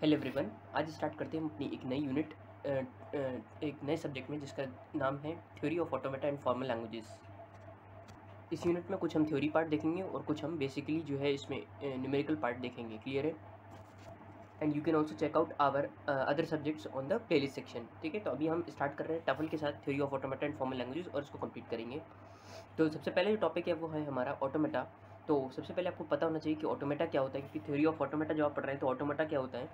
Hello everyone. आज start करते हैं हम अपनी एक नई यूनिट एक नए सब्जेक्ट में जिसका नाम है theory of automata and formal languages. इस यूनिट में कुछ हम थ्योरी पार्ट देखेंगे और कुछ हम बेसिकली जो है इसमें न्यूमेरिकल पार्ट देखेंगे। क्लियर है? And you can also check out our other subjects on the playlist section. ठीक है, तो अभी हम स्टार्ट कर रहे हैं टफल के साथ theory of automata and formal languages और इसको कंप्लीट करेंगे। तो सबसे पहले जो टॉपिक है वो है हमारा ऑटोमेटा। तो सबसे पहले आपको पता होना चाहिए कि ऑटोमेटा क्या होता है, क्योंकि थ्योरी ऑफ ऑटोमेटा जब आप पढ़ रहे हैं तो ऑटोमेटा क्या होता है।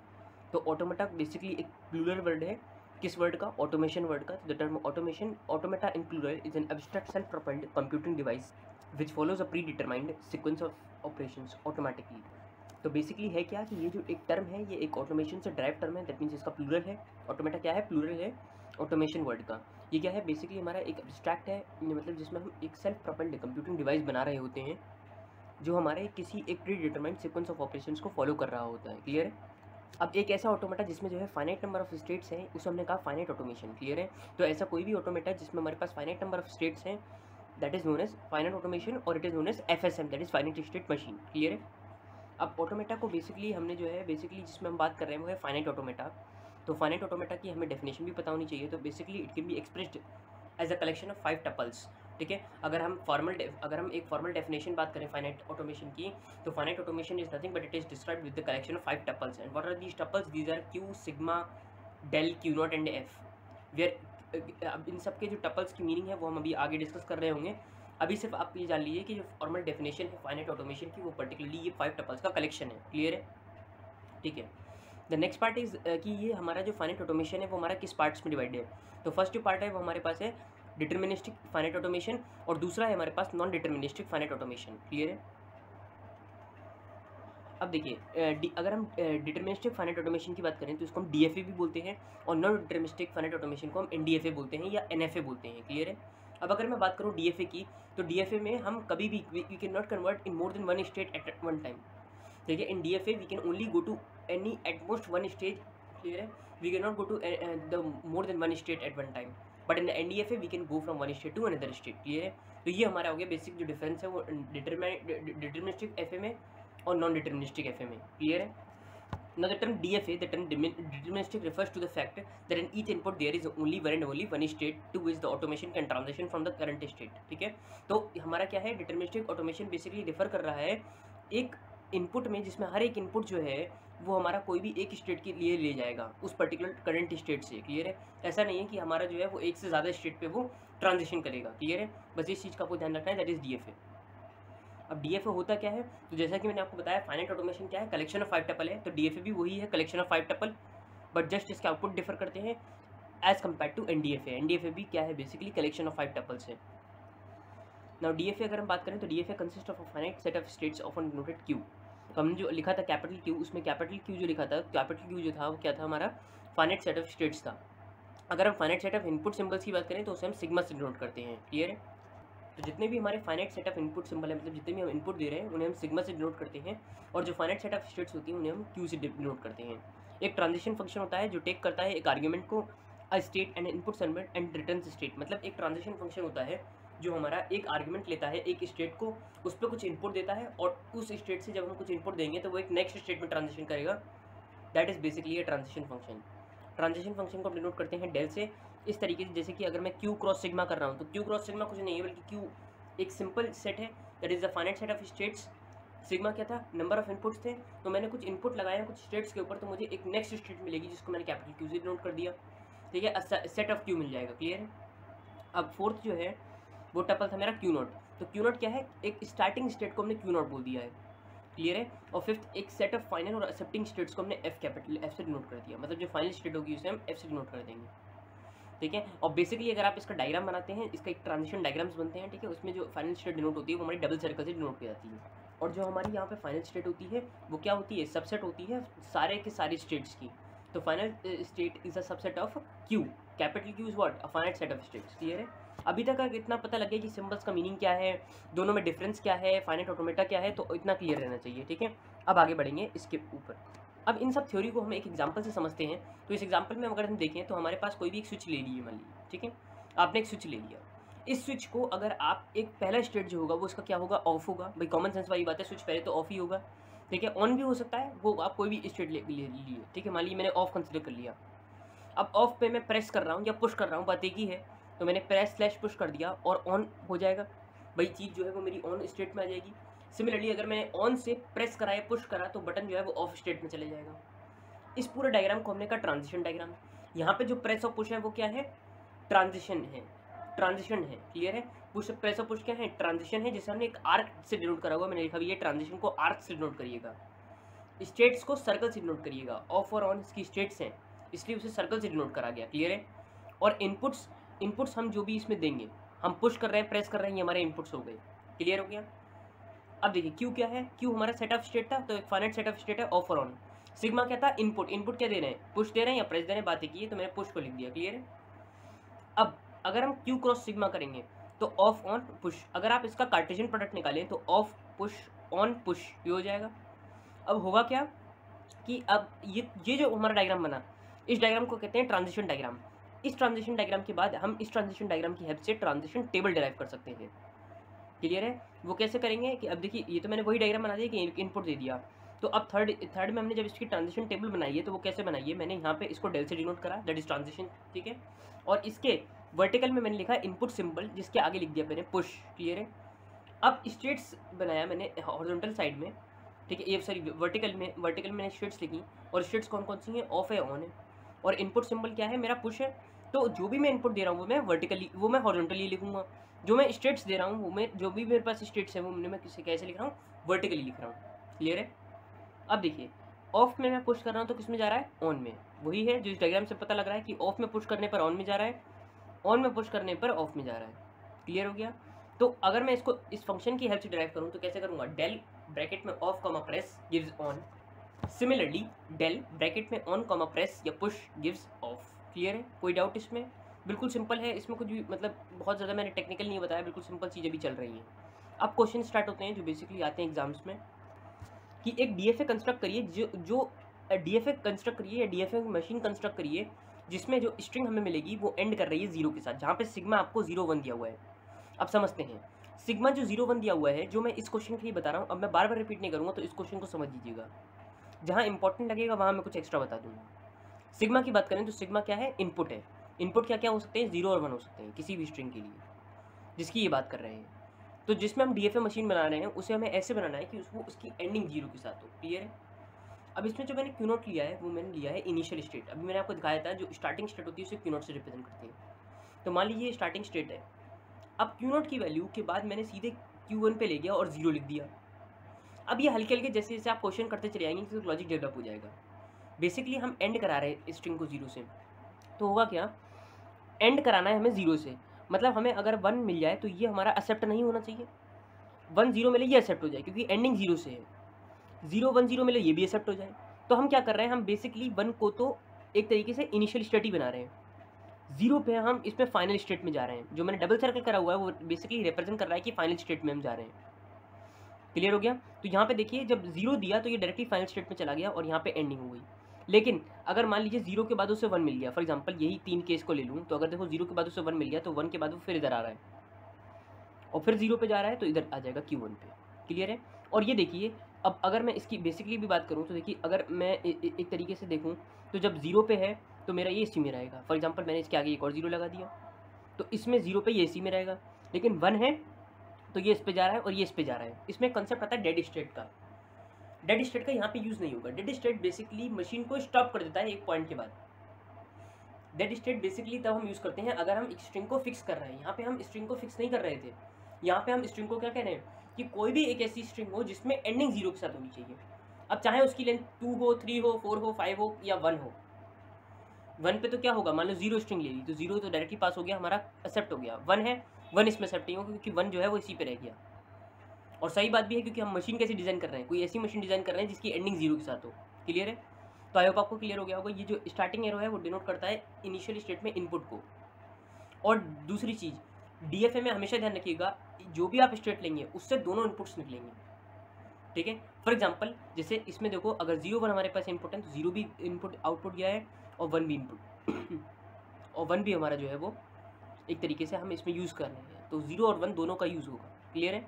तो ऑटोमेटा बेसिकली एक प्लूरल वर्ड है। किस वर्ड का? ऑटोमेशन वर्ड का। The term automation automata in plural is an abstract self propelled computing device which follows a predetermined sequence of operations automatically. तो बेसिकली है क्या कि ये जो एक टर्म है ये एक ऑटोमेशन से ड्राइव टर्म है। दैट मीन्स इसका प्लूरल है। ऑटोमेटा क्या है? प्लूरल है ऑटोमेशन वर्ड का। ये क्या है? बेसिकली हमारा एक एब्स्ट्रैक्ट है, मतलब जिसमें हम एक सेल्फ प्रोपेल्ड कंप्यूटिंग डिवाइस बना रहे होते हैं जो हमारे किसी एक pre determined sequence of operations को फॉलो कर रहा होता है। क्लियर है? अब एक ऐसा ऑटोमेटा जिसमें जो है फाइनाइट नंबर ऑफ स्टेट्स हैं उसे हमने कहा फाइनाइट ऑटोमेशन। क्लियर है? तो ऐसा कोई भी ऑटोमेटा जिसमें हमारे पास फाइनाइट नंबर ऑफ स्टेट्स हैं that is known as finite automation और it is known as FSM, that is finite state machine. Clear है? अब ऑटोमेटा को बेसिकली हमने जो है बेसिकली जिसमें हम बात कर रहे हैं वो है फाइनाइट ऑटोमेटा। तो फाइनाइट ऑटोमेटा की हमें डेफिनेशन भी पता होनी चाहिए। तो basically it can be expressed as a collection of 5 tuples. ठीक है, अगर हम एक फॉर्मल डेफिनेशन बात करें फाइनाइट ऑटोमेशन की, तो finite automation is nothing but it is described with the collection of 5 tuples. And what are these tuples? These are Q, sigma, del, Q naught and F. Where अब इन सब के जो tuples की meaning है वो हम अभी आगे डिस्कस कर रहे होंगे। अभी सिर्फ आप ये जान लीजिए कि जो फॉर्मल डेफिनेशन है फाइनाइट ऑटोमेशन की वो पर्टिकुलरली ये 5 टपल्स का कलेक्शन है। क्लियर है? ठीक है। द नेक्स्ट पार्ट इज कि ये हमारा जो फाइनाइट ऑटोमेशन है वो हमारा किस पार्ट्स में डिवाइड है। तो फर्स्ट जो पार्ट है वो हमारे पास है डिटर्मिनिस्टिक फाइनाइट ऑटोमेशन और दूसरा है हमारे पास non deterministic finite automation. Clear है? अब देखिए अगर हम डिटर्मिनिस्टिक फाइनाइट ऑटोमेशन की बात करें तो इसको हम DFA भी बोलते हैं और नॉन डिटर्मिनिस्टिक फाइनाइट ऑटोमेशन को हम NDFA बोलते हैं या NFA बोलते हैं। क्लियर है? अब अगर मैं बात करूँ DFA की, तो DFA में हम कभी भी we can not convert in more than one state at one time. ठीक है, in DFA we can only go to any at most one stage. Clear है? We can not go to the more than one state at one time, but in NDFA we can go from one state to another state. Clear है? तो ये हमारा हो गया basic जो difference है वो डिटर्मिनिस्टिक FA में और नॉन डिटर्मिनिस्टिक FA में। क्लियर है? Now the term DFA, the term deterministic, refers to the fact that in each input there is only one and only one state to which the automation can transition from the current state. ठीक है, तो हमारा क्या है? Deterministic automation basically refer कर रहा है एक इनपुट में जिसमें हर एक इनपुट जो है वो हमारा कोई भी एक स्टेट के लिए ले जाएगा उस पर्टिकुलर करंट स्टेट से। क्लियर है? ऐसा नहीं है कि हमारा जो है वो एक से ज़्यादा स्टेट पे वो ट्रांजिशन करेगा। क्लियर है? बस इस चीज़ का आपको ध्यान रखना है, दैट इज DFA। अब DFA होता क्या है? तो जैसा कि मैंने आपको बताया फाइनाइट ऑटोमेशन क्या है? कलेक्शन ऑफ 5 टपल है। तो DFA भी वही है, collection of 5 tuple, but just इसके आउटपुट डिफर करते हैं as compare to NDFA। NDFA भी क्या है? बेसिकली कलेक्शन ऑफ 5 टपल्स है। नाउ DFA अगर हम बात करें तो DFA consist of a finite set of states often denoted Q। तो हमने जो लिखा था कैपिटल Q, उसमें कैपिटल Q जो लिखा था, कैपिटल Q जो था वो क्या था? हमारा फाइनाइट सेट ऑफ स्टेट्स था। अगर हम finite set of input symbols की बात करें तो उसे हम सिग्मा से डिनोट करते हैं। क्लियर है? तो जितने भी हमारे finite set of input symbol है, मतलब जितने भी हम इनपुट दे रहे हैं उन्हें हम सिग्मा से डिनोट करते हैं, और जो फाइनाइट सेट ऑफ स्टेट्स होती हैं उन्हें हम क्यू से डिनोट करते हैं। एक ट्रांजिशन फंक्शन होता है जो टेक करता है एक आर्ग्यूमेंट को a state and input symbol and return state. मतलब एक ट्रांजिशन फंक्शन होता है जो हमारा एक आर्ग्यूमेंट लेता है एक स्टेट को, उस पर कुछ इनपुट देता है और उस स्टेट से जब हम कुछ इनपुट देंगे तो वो एक नेक्स्ट स्टेट में ट्रांजिशन करेगा। That is basically a transition function. Transition function को डिनोट करते हैं डेल से, इस तरीके से जैसे कि अगर मैं क्यू क्रॉस सिग्मा कर रहा हूँ तो क्यू क्रॉस सिग्मा कुछ नहीं है बल्कि क्यू एक सिंपल सेट है, that is the finite set of states. Sigma क्या था? नंबर ऑफ इनपुट्स थे। तो मैंने कुछ इनपुट लगाया कुछ स्टेट्स के ऊपर, तो मुझे एक नेक्स्ट स्टेट मिलेगी जिसको मैंने कैपिटल क्यू से डिनोट कर दिया। ठीक है, सेट ऑफ क्यू मिल जाएगा। क्लियर है? अब फोर्थ जो है वो टपल था मेरा क्यू नॉट। तो क्यू नॉट क्या है? एक स्टार्टिंग स्टेट को हमने क्यू नॉट बोल दिया है। क्लियर है? और फिफ्थ एक सेट ऑफ फाइनल और एक्सेप्टिंग स्टेट्स को हमने कैपिटल एफ से डिनोट कर दिया। मतलब जो फाइनल स्टेट होगी उसे हम एफ से डिनोट कर देंगे। ठीक है, और बेसिकली अगर आप इसका डायग्राम बनाते हैं, इसका एक ट्रांजिशन डायग्राम्स बनते हैं। ठीक है, उसमें जो फाइनल स्टेट डिनोट होती है वो हमारी डबल सर्कल से डिनोट की जाती है, और जो हमारी यहाँ पे फाइनल स्टेट होती है वो क्या होती है? सबसेट होती है सारे के सारे स्टेट्स की। तो final state is a subset of Q. Capital Q is what? A finite set of states. Clear है? अभी तक अगर इतना पता लग गया कि सिंबल्स का मीनिंग क्या है, दोनों में डिफरेंस क्या है, फाइनाइट ऑटोमेटा क्या है, तो इतना क्लियर रहना चाहिए। ठीक है, अब आगे बढ़ेंगे इसके ऊपर। अब इन सब थ्योरी को हम एक एग्जांपल से समझते हैं। तो इस एग्जांपल में अगर हम देखें तो हमारे पास कोई भी एक स्विच ले लीजिए, मान लीजिए। ठीक है, आपने एक स्विच ले लिया। इस स्विच को अगर आप एक पहला स्टेट जो होगा वो इसका क्या होगा? ऑफ होगा। भाई कॉमन सेंस वाली बात है, स्विच पहले तो ऑफ ही होगा। ठीक है। ऑन भी हो सकता है, वो आप कोई भी स्टेट ले लिए, ठीक है। मान लीजिए मैंने ऑफ कंसिडर कर लिया, अब ऑफ पे मैं प्रेस कर रहा हूँ या पुश कर रहा हूँ, बात एक ही है। तो मैंने प्रेस स्लैश पुश कर दिया और ऑन हो जाएगा, भाई चीज़ जो है वो मेरी ऑन स्टेट में आ जाएगी। सिमिलरली अगर मैंने ऑन से प्रेस करा या पुश करा तो बटन जो है वो ऑफ स्टेट में चले जाएगा। इस पूरे डायग्राम को हमने कहा ट्रांजिशन डायग्राम। यहाँ पे जो प्रेस और पुश है वो क्या है, ट्रांजिशन है, ट्रांजिशन है, क्लियर है। पुश प्रेस और पुश क्या है, ट्रांजिशन है, जिसे हमने एक आर्क से डिनोट करा हुआ, मैंने लिखा भी ये ट्रांजिशन को आर्क से डिनोट करिएगा, स्टेट्स को सर्कल से डिनोट करिएगा। ऑफ और ऑन इसकी स्टेट्स हैं, इसलिए उसे सर्कल से डिनोट करा गया, क्लियर है। और इनपुट्स हम जो भी इसमें देंगे, हम पुश कर रहे हैं, प्रेस कर रहे हैं, ये हमारे इनपुट्स हो गए, क्लियर हो गया। अब देखिए क्यू क्या है, क्यू हमारा सेट ऑफ स्टेट था, तो एक फाइनाइट सेट ऑफ स्टेट है ऑफ और ऑन। सिग्मा क्या था, इनपुट, इनपुट क्या दे रहे हैं, पुश दे रहे हैं या प्रेस दे रहे हैं, बातें की है तो मैंने पुश को लिख दिया, क्लियर है। अब अगर हम क्यू क्रॉस सिग्मा करेंगे तो ऑफ ऑन पुश, अगर आप इसका कार्टेशियन प्रोडक्ट निकालें तो ऑफ पुश ऑन पुश ये हो जाएगा। अब होगा क्या कि अब ये जो हमारा डायग्राम बना, इस डायग्राम को कहते हैं ट्रांजिशन डायग्राम। इस ट्रांजिशन डायग्राम के बाद हम इस ट्रांजिशन डायग्राम की हेल्प से ट्रांजिशन टेबल डिराइव कर सकते हैं, क्लियर है। वो कैसे करेंगे कि अब देखिए ये तो मैंने वही डायग्राम बना दिया कि इनपुट दे दिया, तो अब थर्ड में हमने जब इसकी ट्रांजिशन टेबल बनाई है तो वो कैसे बनाई है, मैंने यहाँ पे इसको डेल से डिनोट करा, दैट इज ट्रांजिशन, ठीक है। और इसके वर्टिकल में मैंने लिखा इनपुट सिंबल, जिसके आगे लिख दिया मैंने पुश, क्लियर है। अब स्टेट्स बनाया मैंने हॉरिजॉन्टल साइड में, ठीक है, ये सॉरी वर्टिकल में मैंने स्टेट्स लिखी, और स्टेट्स कौन कौन सी हैं, ऑफ है, ऑन है, और इनपुट सिंबल क्या है, मेरा पुश है। तो जो भी मैं इनपुट दे रहा हूँ वो मैं वर्टिकली, वो मैं हॉरिजॉन्टली लिखूंगा, जो मैं स्टेट्स दे रहा हूँ वो मैं, जो भी मेरे पास स्टेट्स है वो मैं कैसे लिख रहा हूँ, वर्टिकली लिख रहा हूँ, क्लियर है। अब देखिए ऑफ में मैं पुश कर रहा हूँ तो किस में जा रहा है, ऑन में, वही है जो इस डायग्राम से पता लग रहा है कि ऑफ में पुश करने पर ऑन में जा रहा है, ऑन में पुश करने पर ऑफ में जा रहा है, क्लियर हो गया। तो अगर मैं इसको इस फंक्शन की हेल्प से डिराइव करूँ तो कैसे करूँगा, डेल ब्रैकेट में off comma press gives on, similarly del bracket में ऑन कॉमा प्रेस या पुश गिव्स ऑफ, क्लियर है। कोई डाउट इसमें, बिल्कुल सिंपल है, इसमें कुछ भी मतलब बहुत ज़्यादा मैंने टेक्निकल नहीं बताया, बिल्कुल सिंपल चीज़ें भी चल रही हैं। अब क्वेश्चन स्टार्ट होते हैं जो बेसिकली आते हैं एग्जाम्स में, कि एक डीएफए कंस्ट्रक्ट करिए, जो डीएफए कंस्ट्रक्ट करिए या डीएफए मशीन कंस्ट्रक्ट करिए जिसमें जो स्ट्रिंग हमें मिलेगी वो एंड कर रही है 0 के साथ, जहाँ पे सिग्मा आपको 0 1 दिया हुआ है। अब समझते हैं, सिग्मा जो 0 1 दिया हुआ है, जो मैं इस क्वेश्चन के लिए बता रहा हूँ, अब मैं बार बार रिपीट नहीं करूँगा, तो इस क्वेश्चन को समझ लीजिएगा, जहाँ इंपॉर्टेंट लगेगा वहाँ मैं कुछ एक्स्ट्रा बता दूँगा। सिग्मा की बात करें तो सिग्मा क्या है, इनपुट है। इनपुट क्या क्या हो सकते हैं, 0 और 1 हो सकते हैं किसी भी स्ट्रिंग के लिए, जिसकी ये बात कर रहे हैं। तो जिसमें हम डीएफए मशीन बना रहे हैं उसे हमें ऐसे बनाना है कि उसकी एंडिंग 0 के साथ हो, क्लियर है। अब इसमें जो मैंने क्यू नोट लिया है वो मैंने लिया है इनिशियल स्टेट। अभी मैंने आपको दिखाया था जो स्टार्टिंग स्टेट होती है उसे क्यू नोट से रिप्रेजेंट करती है। तो मान लीजिए स्टार्टिंग स्टेट है, अब क्यू नोट की वैल्यू के बाद मैंने सीधे Q1 पे ले गया और 0 लिख दिया। अब ये हल्के हल्के जैसे जैसे आप क्वेश्चन करते चले आएंगे तो लॉजिक डेवलप हो जाएगा। बेसिकली हम एंड करा रहे हैं स्ट्रिंग को 0 से, तो होगा क्या, एंड कराना है हमें 0 से, मतलब हमें अगर 1 मिल जाए तो ये हमारा एक्सेप्ट नहीं होना चाहिए, 1 0 मिले ये एक्सेप्ट हो जाए क्योंकि एंडिंग 0 से है, 0 1 0 मिले ये भी एक्सेप्ट हो जाए। तो हम क्या कर रहे हैं, हम बेसिकली 1 को तो एक तरीके से इनिशियल स्टेट ही बना रहे हैं, 0 पे हम इसमें फाइनल स्टेट में जा रहे हैं। जो मैंने डबल सर्कल करा हुआ है वो बेसिकली रिप्रेजेंट कर रहा है कि फाइनल स्टेट में हम जा रहे हैं, क्लियर हो गया। तो यहाँ पे देखिए जब 0 दिया तो ये डायरेक्टली फाइनल स्टेट में चला गया और यहाँ पे एंडिंग हो गई। लेकिन अगर मान लीजिए 0 के बाद उसे 1 मिल गया, फॉर एग्जांपल यही 3 केस को ले लूँ, तो अगर देखो 0 के बाद उसे 1 मिल गया तो 1 के बाद वो फिर इधर आ रहा है और फिर 0 पे जा रहा है तो इधर आ जाएगा Q1 पे, क्लियर है। और ये देखिए अब अगर मैं इसकी बेसिकली भी बात करूँ तो देखिए अगर मैं एक तरीके से देखूँ तो जब 0 पे है तो मेरा ये इसी में रहेगा। फॉर एग्जांपल मैंने इसके आगे एक और 0 लगा दिया तो इसमें 0 पे ये इसी में रहेगा, लेकिन 1 है तो ये इस पे जा रहा है और ये इस पे जा रहा है। इसमें कंसेप्ट आता है डेड स्टेट का। डेड स्टेट का यहाँ पे यूज़ नहीं होगा। डेड स्टेट बेसिकली मशीन को स्टॉप कर देता है एक पॉइंट के बाद। डेड स्टेट बेसिकली तब हम यूज़ करते हैं अगर हम स्ट्रिंग को फिक्स कर रहे हैं। यहाँ पे हम स्ट्रिंग को फिक्स नहीं कर रहे थे, यहाँ पे हम स्ट्रिंग को क्या कह रहे हैं कि कोई भी एक ऐसी स्ट्रिंग हो जिसमें एंडिंग 0 के साथ होनी चाहिए। अब चाहे उसकी लेंथ 2 हो, 3 हो, 4 हो, 5 हो या 1 हो। 1 पे तो क्या होगा, मान लो 0 स्ट्रिंग ले ली तो 0 तो डायरेक्टली पास हो गया, हमारा एक्सेप्ट हो गया। 1 है, 1 इसमें एक्सेप्ट नहीं होगा क्योंकि 1 जो है वो इसी पे रह गया। और सही बात भी है क्योंकि हम मशीन कैसे डिज़ाइन कर रहे हैं, कोई ऐसी मशीन डिज़ाइन कर रहे हैं जिसकी एंडिंग 0 के साथ हो, क्लियर है। तो आई होप आपको क्लियर हो गया होगा। ये जो स्टार्टिंग एरो है वो डिनोट करता है इनिशियल स्टेट में इनपुट को। और दूसरी चीज़ डीएफए में हमेशा ध्यान रखिएगा जो भी आप स्टेट लेंगे उससे दोनों इनपुट्स निकलेंगे, ठीक है। फॉर एग्जांपल जैसे इसमें देखो अगर 0 1 हमारे पास इनपुट है तो 0 भी इनपुट आउटपुट गया है और 1 भी इनपुट और 1 भी हमारा जो है वो एक तरीके से हम इसमें यूज़ कर रहे हैं, तो 0 और 1 दोनों का यूज़ होगा, क्लियर है।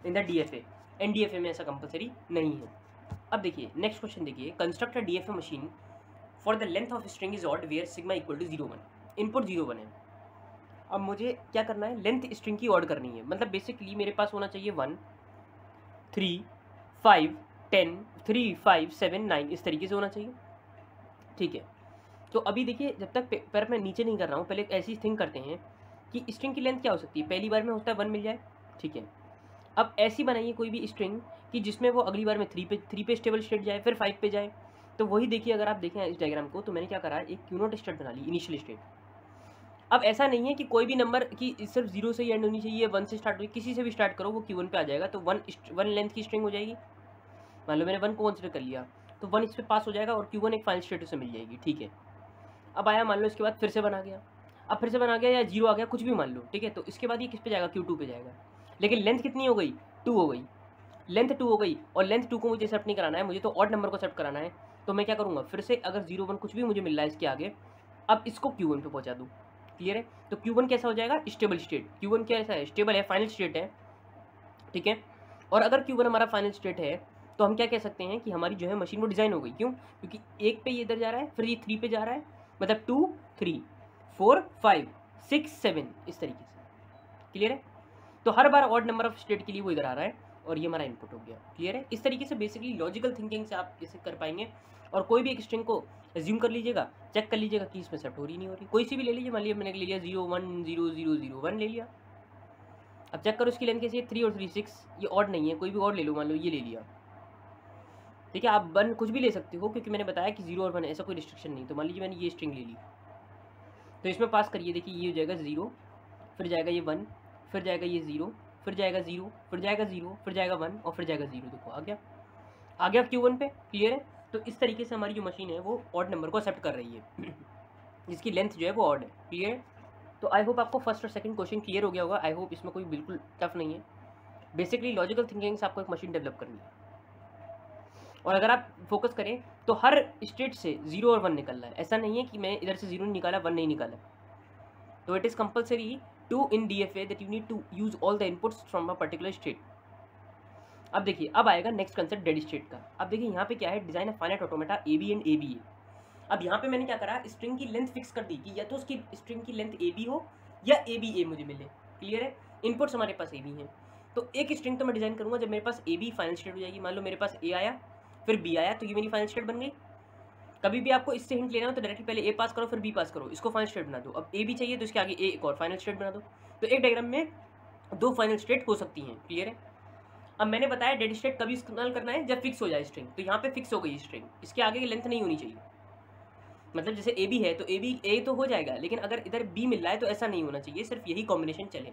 इन द डीएफए, एनडीएफए में ऐसा कंपलसरी नहीं है। अब देखिए नेक्स्ट क्वेश्चन देखिए, construct a DFA machine for the length of string is odd where sigma equal to 0 1, input 0 1 है। अब मुझे क्या करना है, लेंथ स्ट्रिंग की ऑड करनी है, मतलब बेसिकली मेरे पास होना चाहिए 1 3 5 10 3 5 7 9 इस तरीके से होना चाहिए, ठीक है। तो अभी देखिए जब तक पेपर मैं नीचे नहीं कर रहा हूँ, पहले ऐसी थिंक करते हैं कि स्ट्रिंग की लेंथ क्या हो सकती है, पहली बार में होता है 1 मिल जाए, ठीक है। अब ऐसी बनाइए कोई भी स्ट्रिंग कि जिसमें वो अगली बार में 3 पे स्टेबल स्टेट जाए, फिर 5 पे जाए। तो वही देखिए, अगर आप देखें इस डायग्राम को, तो मैंने क्या करा है, एक क्यू नॉट स्टेट बना ली, इनिशियल स्टेट। अब ऐसा नहीं है कि कोई भी नंबर की सिर्फ 0 से ही एंड होनी चाहिए, 1 से स्टार्ट हुई, किसी से भी स्टार्ट करो वो Q1 पे आ जाएगा, तो 1 लेंथ की स्ट्रिंग हो जाएगी। मान लो मैंने 1 को कंसिडर कर लिया, तो 1 इस पर पास हो जाएगा और Q1 एक फाइनल स्टेट से मिल जाएगी, ठीक है। अब आया, मान लो इसके बाद फिर से बना गया, अब फिर से बना गया या 0 आ गया, कुछ भी मान लो, ठीक है। तो इसके बाद ये किस पे जाएगा, Q2 पे जाएगा। लेकिन लेंथ कितनी हो गई, 2 हो गई, लेंथ 2 हो गई, और लेंथ 2 को मुझे सेट नहीं कराना है, मुझे तो ऑड नंबर को सेट कराना है। तो मैं क्या करूँगा, फिर से अगर 0 1 कुछ भी मुझे मिल रहा है इसके आगे, अब इसको Q1 पे पहुँचा दूँ, क्लियर है। तो Q1 कैसा हो जाएगा, स्टेबल स्टेट। Q1 कैसा है, स्टेबल है, फाइनल स्टेट है, ठीक है। और अगर Q1 हमारा फाइनल स्टेट है, तो हम क्या कह सकते हैं कि हमारी जो है मशीन वो डिज़ाइन हो गई। क्यों, क्योंकि 1 पे ये इधर जा रहा है, फिर ये 3 पे जा रहा है, मतलब 2 3 4 5 6 7 इस तरीके से, क्लियर है। तो हर बार ऑड नंबर ऑफ स्टेट के लिए वो इधर आ रहा है, और ये हमारा इनपुट हो गया, क्लियर है। इस तरीके से बेसिकली लॉजिकल थिंकिंग से आप इसे कर पाएंगे। और कोई भी एक स्ट्रिंग को एज्यूम कर लीजिएगा, चेक कर लीजिएगा कि इसमें सेट हो रही नहीं हो रही, कोई सी भी ले लीजिए, मान लिया मैंने ले लिया 0 1 0 0 0 1 ले लिया। अब चेक करो इसकी लेंथ कैसी है, 3 और 3 6, ये ऑड नहीं है, कोई भी और ले लो, मान लो ये ले लिया, ठीक है। आप 1 कुछ भी ले सकते हो, क्योंकि मैंने बताया कि 0 और 1 ऐसा कोई रिस्ट्रिक्शन नहीं। तो मान लीजिए मैंने ये स्ट्रिंग ले ली, तो इसमें पास करिए, देखिए ये हो जाएगा 0, फिर जाएगा ये 1, फिर जाएगा ये 0, फिर जाएगा 0, फिर जाएगा 0, फिर जाएगा 1 और फिर जाएगा 0। देखो आ गया Q1 पे, क्लियर है। तो इस तरीके से हमारी जो मशीन है वो ऑड नंबर को एक्सेप्ट कर रही है जिसकी लेंथ जो है वो ऑड है, क्लियर है। तो आई होप आपको फर्स्ट और सेकंड क्वेश्चन क्लियर हो गया होगा। आई होप इसमें कोई बिल्कुल टफ नहीं है। बेसिकली लॉजिकल थिंकिंग से आपको एक मशीन डेवलप करनी है, और अगर आप फोकस करें तो हर स्टेट से 0 और 1 निकल रहा है, ऐसा नहीं है कि मैं इधर से 0 नहीं निकाला 1 नहीं निकाला। तो it is compulsory to in DFA that you need to use all the inputs from a particular state. अब देखिए, अब आएगा नेक्स्ट कंसेप्ट डेड स्टेट का। अब देखिए यहाँ पे क्या है, design of finite automata AB and ABA। अब यहाँ पे मैंने क्या करा, स्ट्रिंग की लेंथ फिक्स कर दी कि या तो उसकी स्ट्रिंग की लेंथ AB हो या ABA मुझे मिले, क्लियर है। इनपुट्स हमारे पास AB हैं, तो एक स्ट्रिंग तो मैं डिजाइन करूँगा जब मेरे पास AB फाइनल स्टेट हो जाएगी। मान लो मेरे पास A आया फिर B आया, तो ये मेरी फाइनल स्टेट बन गई। कभी भी आपको इससे हिंट लेना हो तो डायरेक्टली पहले A पास करो फिर B पास करो, इसको फाइनल स्टेट बना दो। अब AB चाहिए तो इसके आगे A एक और फाइनल स्टेट बना दो। तो एक डायग्राम में 2 फाइनल स्टेट हो सकती हैं, क्लियर है। अब मैंने बताया डेड स्टेट कभी इस्तेमाल करना है, जब फिक्स हो जाए स्ट्रिंग। तो यहाँ पे फिक्स हो गई स्ट्रिंग, इसके आगे की लेंथ नहीं होनी चाहिए। मतलब जैसे AB है तो AB A तो हो जाएगा, लेकिन अगर इधर B मिल रहा है तो ऐसा नहीं होना चाहिए, सिर्फ यही कॉम्बिनेशन चले।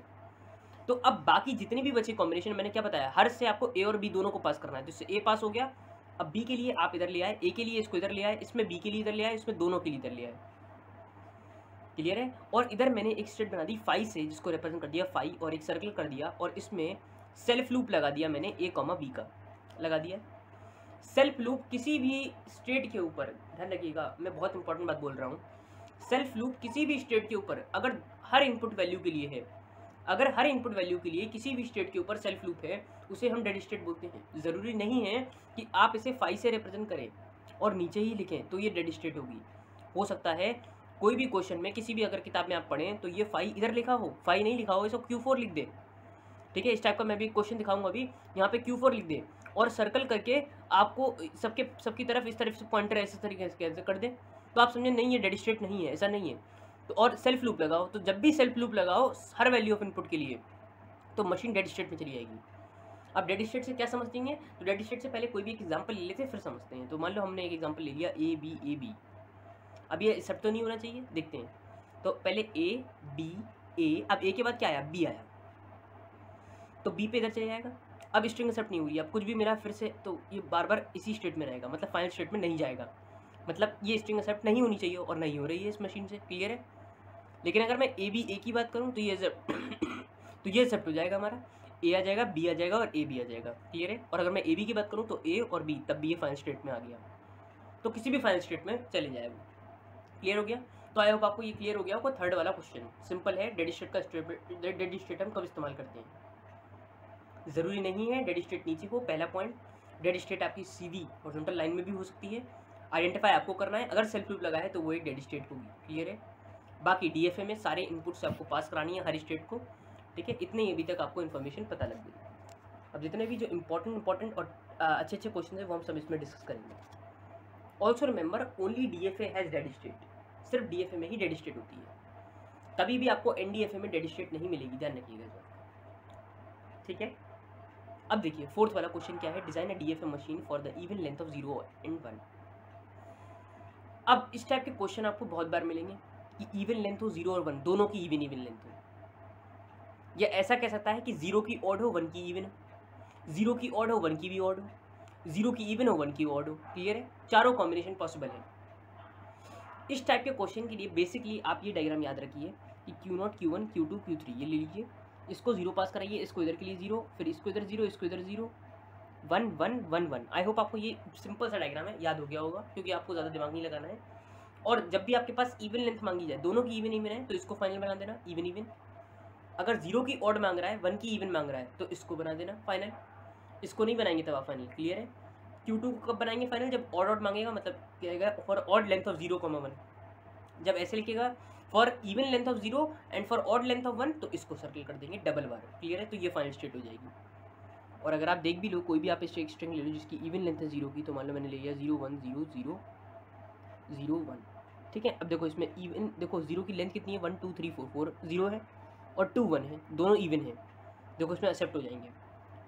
तो अब बाकी जितनी भी बची कॉम्बिनेशन, मैंने क्या बताया, हर से आपको A और B दोनों को पास करना है। तो इससे A पास हो गया, अब B के लिए आप इधर ले आए, A के लिए इसको इधर ले आए, इसमें B के लिए इधर ले आए, इसमें दोनों के लिए इधर ले आए, क्लियर है। और इधर मैंने एक स्टेट बना दी फाई से, जिसको रिप्रेजेंट कर दिया फाई, और एक सर्कल कर दिया, और इसमें सेल्फ लूप लगा दिया मैंने A, B का लगा दिया। सेल्फ लूप किसी भी स्टेट के ऊपर, ध्यान रखिएगा मैं बहुत इंपॉर्टेंट बात बोल रहा हूँ, सेल्फ लूप किसी भी स्टेट के ऊपर अगर हर इनपुट वैल्यू के लिए है, अगर हर इनपुट वैल्यू के लिए किसी भी स्टेट के ऊपर सेल्फ लूप है, उसे हम डेड स्टेट बोलते हैं। ज़रूरी नहीं है कि आप इसे फाई से रिप्रेजेंट करें और नीचे ही लिखें तो ये डेड स्टेट होगी। हो सकता है कोई भी क्वेश्चन में, किसी भी अगर किताब में आप पढ़ें तो ये फाई इधर लिखा हो, फाई नहीं लिखा हो, इसको Q4 लिख दे, ठीक है। इस टाइप का मैं भी क्वेश्चन दिखाऊंगा अभी, यहाँ पे Q4 लिख दे और सर्कल करके आपको सबकी तरफ इस तरफ से पॉइंटर ऐसे तरीके से कर दे, तो आप समझे नहीं, ये डेड स्टेट नहीं है, ऐसा नहीं है। तो और सेल्फ लूप लगाओ, तो जब भी सेल्फ लूप लगाओ हर वैल्यू ऑफ इनपुट के लिए, तो मशीन डेड स्टेट में चली जाएगी। अब डेड स्टेट से क्या समझेंगे, तो डेड स्टेट से पहले कोई भी एक एग्जांपल ले लेते हैं फिर समझते हैं। तो मान लो हमने एक एग्जांपल ले लिया A B। अब ये सब तो नहीं होना चाहिए, देखते हैं। तो पहले A, अब A के बाद क्या आया, B आया, तो B पे इधर चले जाएगा। अब स्ट्रिंग एक्सेप्ट नहीं हुई, अब कुछ भी मेरा फिर से, तो ये बार बार इसी स्टेट में रहेगा, मतलब फाइनल स्टेट में नहीं जाएगा। मतलब ये स्ट्रिंग एक्सेप्ट नहीं होनी चाहिए और नहीं हो रही है इस मशीन से, क्लियर है। लेकिन अगर मैं A की बात करूँ तो ये तो ये एक्सेप्ट हो जाएगा, हमारा A आ जाएगा, B आ जाएगा और A भी आ जाएगा, क्लियर है। और अगर मैं AB की बात करूँ तो A और B, तब भी ये फाइनल स्टेट में आ गया, तो किसी भी फाइनल स्टेट में चले जाएगा, क्लियर हो गया। तो आई होप आपको ये क्लियर हो गया होगा। थर्ड वाला क्वेश्चन सिंपल है, डेड स्टेट का डेड स्टेट हम कब इस्तेमाल करते हैं। ज़रूरी नहीं है डेड स्टेट नीचे हो, पहला पॉइंट। डेड स्टेट आपकी सीधी हॉरिजॉन्टल लाइन में भी हो सकती है, आइडेंटिफाई आपको करना है। अगर सेल्फ लूप लगा है तो वो एक डेड स्टेट होगी। क्लियर है। बाकी डीएफए में सारे इनपुट से आपको पास करानी है हर स्टेट को। ठीक है, इतने ही अभी तक आपको इन्फॉर्मेशन पता लग गई। अब जितने भी जो इंपॉर्टेंट और अच्छे क्वेश्चन है वो हम सब इसमें डिस्कस करेंगे। Also remember only DFA has dead state, सिर्फ डीएफए में ही डेड स्टेट होती है, कभी भी आपको एनडीएफए में डेड स्टेट नहीं मिलेगी, ध्यान रखिएगा सर। ठीक है, अब देखिए फोर्थ वाला क्वेश्चन क्या है, design a DFA machine for the even length of 0 and 1। अब इस टाइप के क्वेश्चन आपको बहुत बार मिलेंगे कि इवन लेंथ हो 0 और 1 दोनों की इवन लेंथ हो, या ऐसा कह सकता है कि 0 की ऑड हो 1 की इवन हो, 0 की ऑड हो 1 की भी ऑड हो, 0 की इवन हो 1 की ऑड हो। क्लियर है, चारों कॉम्बिनेशन पॉसिबल है। इस टाइप के क्वेश्चन के लिए बेसिकली आप ये डायग्राम याद रखिए कि Q0 Q1 Q2 Q3 ये ले लीजिए, इसको 0 पास कराइए, इसको इधर के लिए 0, फिर इसको इधर 0, इसको इधर 0, 1 1 1 1। आई होप आपको ये सिंपल सा डायग्राम है याद हो गया होगा, क्योंकि आपको ज़्यादा दिमाग नहीं लगाना है। और जब भी आपके पास इवन लेंथ मांगी जाए, दोनों की इवन है, तो इसको फाइनल बना देना इवन। अगर 0 की ऑड मांग रहा है, 1 की इवन मांग रहा है, तो इसको बना देना फाइनल। इसको नहीं बनाएंगे तब आप फाइनल। क्लियर है। Q2 को कब बनाएंगे फाइनल, जब ऑड मांगेगा, मतलब क्या आएगा, फॉर ऑड लेंथ ऑफ 0, 1। जब ऐसे लिखेगा for even length of 0 and for odd length of 1, तो इसको सर्कल कर देंगे डबल बार। क्लियर है, तो ये फाइनल स्टेट हो जाएगी। और अगर आप देख भी लो, कोई भी आप स्ट्रिंग ले लो जिसकी इवन लेंथ है 0 की, तो मान लो मैंने ले लिया 0 1 0 0 0 1। ठीक है, अब देखो इसमें इवन, देखो 0 की लेंथ कितनी है, 1 2 3 4 4 0 है और 2 1 है, दोनों इवन है। देखो इसमें एक्सेप्ट हो जाएंगे।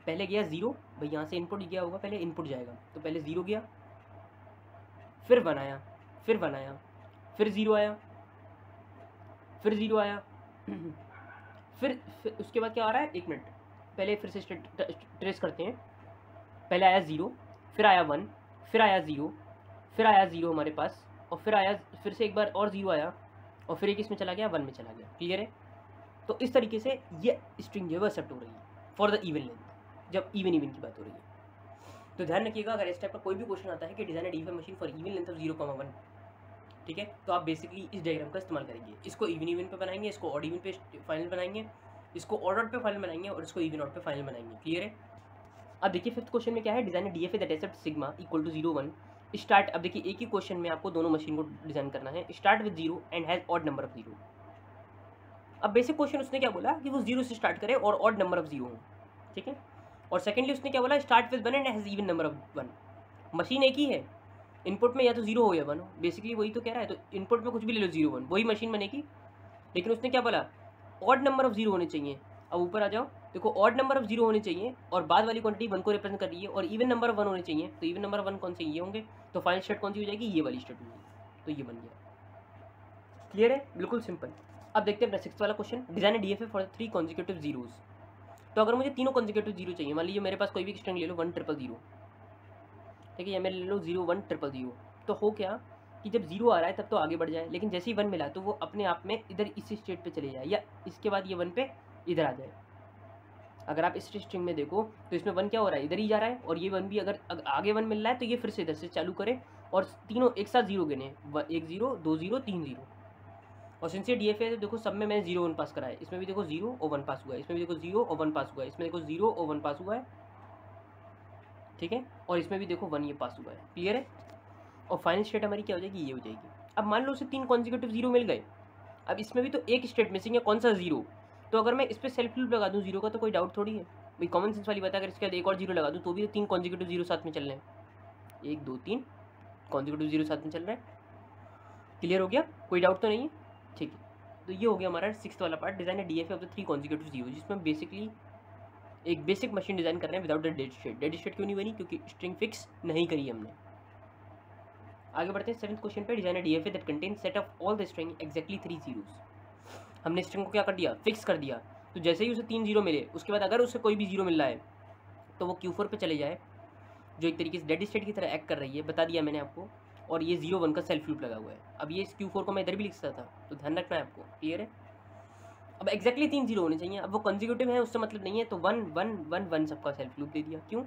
पहले गया 0, भाई यहाँ से इनपुट गया होगा, पहले इनपुट जाएगा, तो पहले 0 गया, फिर 1 आया, फिर 1 आया, फिर 0 आया, फिर 0 आया, फिर उसके बाद क्या आ रहा है, 1 मिनट पहले फिर से ट्रेस करते हैं। पहले आया 0, फिर आया 1, फिर आया 0, फिर आया 0 हमारे पास, और फिर आया, फिर से एक बार और 0 आया, और फिर एक इसमें चला गया, 1 में चला गया। क्लियर है। तो इस तरीके से ये स्ट्रिंग जो है वो एक्सेप्ट हो रही है फॉर द इवन लेंथ, जब इवन की बात हो रही है। तो ध्यान रखिएगा, अगर इस टाइप का कोई भी क्वेश्चन आता है कि design a DFA machine for even length of 0, 1, ठीक है, तो आप बेसिकली इस डायग्राम का इस्तेमाल करेंगे। इसको इवन पे बनाएंगे, इसको ऑड इवन पे फाइनल बनाएंगे, इसको ऑड ऑड पे फाइनल बनाएंगे, और इसको इवन ऑड पे फाइनल बनाएंगे। क्लियर है। अब देखिए फिफ्थ क्वेश्चन में क्या है, design DFA that accept sigma equal to 0 1 star. अब देखिए एक ही क्वेश्चन में आपको दोनों मशीन को डिजाइन करना है। Start with 0 and has odd number of 0। अब बेसिक क्वेश्चन उसने क्या बोला कि वो 0 से स्टार्ट करे और ऑड नंबर ऑफ 0 हो। ठीक है। और सेकेंडली उसने क्या बोला, start with 1 and has even number of 1। Machine एक ही है, इनपुट में या तो 0 हो या 1 हो, बेसिकली वही तो कह रहा है। तो इनपुट में कुछ भी ले लो 0 1, वही मशीन बनेगी। लेकिन उसने क्या बोला, ऑड नंबर ऑफ 0 होने चाहिए। अब ऊपर आ जाओ, देखो ऑड नंबर ऑफ 0 होने चाहिए और बाद वाली क्वांटिटी 1 को रिप्रेजेंट कर रही है, और इवन नंबर ऑफ 1 होने चाहिए। तो इवन नंबर ऑफ 1 कौन से, ये होंगे। तो फाइनल स्टेट कौन सी हो जाएगी, ये वाली स्टेट हो जाएगी। तो ये बन गया। क्लियर है, बिल्कुल सिंपल। अब देखते हैं अपना सिक्स्थ वाला question, design DFA for 3 consecutive zeros. तो अगर मुझे तीनों कॉन्जिक्यूटिव जीरो चाहिए, मान लीजिए मेरे पास कोई भी स्ट्रिंग ले लो 1 0 0 0, ठीक है, या मैं ले लो 0 1 0 0 0, तो हो क्या कि जब 0 आ रहा है तब तो आगे बढ़ जाए, लेकिन जैसे ही 1 मिला तो वो अपने आप में इधर इसी स्टेट पे चले जाए, या इसके बाद ये 1 पे इधर आ जाए। अगर आप इस स्ट्रिंग में देखो तो इसमें 1 क्या हो रहा है, इधर ही जा रहा है, और ये 1 भी अगर आगे 1 मिल रहा है तो ये फिर से इधर से चालू करे और तीनों एक साथ 0 गिने, 1 0 2 0 3 0। और सिंस ये डीएफए है तो देखो सब में मैंने 0 1 पास करा है। इसमें भी देखो 0 और 1 पास हुआ है, इसमें भी देखो 0 और 1 पास हुआ है, इसमें देखो 0 और 1 पास हुआ है, ठीक है, और इसमें भी देखो 1 ये पास हुआ है। क्लियर है। और फाइनल स्टेट हमारी क्या हो जाएगी, ये हो जाएगी। अब मान लो उसे 3 कॉन्जिक्यूटिव 0 मिल गए। अब इसमें भी तो एक स्टेट मिसिंग है, कौन सा 0। तो अगर मैं इस पर सेल्फ लूप लगा दूँ 0 का, तो कोई डाउट थोड़ी है भाई, कॉमन सेंस वाली बात है। अगर इसके बाद एक और 0 लगा दूँ तो भी 3 कॉन्जिक्यूटिव 0 साथ में चल रहे हैं, 1 2 3 कॉन्जिक्यूटिव 0 साथ में चल रहे हैं। क्लियर हो गया, कोई डाउट तो नहीं है, ठीक है। तो ये हो गया हमारा सिक्स्थ वाला part, design DFA of the 3 consecutive 0, जिसमें बेसिकली एक बेसिक मशीन डिजाइन कर रहे हैं without the dead state. Dead state क्यों नहीं बनी, क्योंकि स्ट्रिंग फिक्स नहीं करी हमने। आगे बढ़ते हैं सेवंथ क्वेश्चन पे, design DFA that contain set of all the string exactly 3 zeros। हमने स्ट्रिंग को क्या कर दिया, फिक्स कर दिया। तो जैसे ही उसे 3 0 मिले, उसके बाद अगर उसे कोई भी 0 मिल रहा है तो वो Q4 पे चले जाए, जो एक तरीके से डेड स्टेट की तरह एक्ट कर रही है, बता दिया मैंने आपको। और ये 0 1 का सेल्फ लूप लगा हुआ है। अब ये इस Q4 को मैं इधर भी लिख सकता था, तो ध्यान रखना है आपको। क्लियर है। अब एक्जैक्टली 3 0 होने चाहिए। अब वो कंजिक्यूटिव है, उससे मतलब नहीं है, तो 1 1 1 1 सबका सेल्फ लूप दे दिया। क्यों,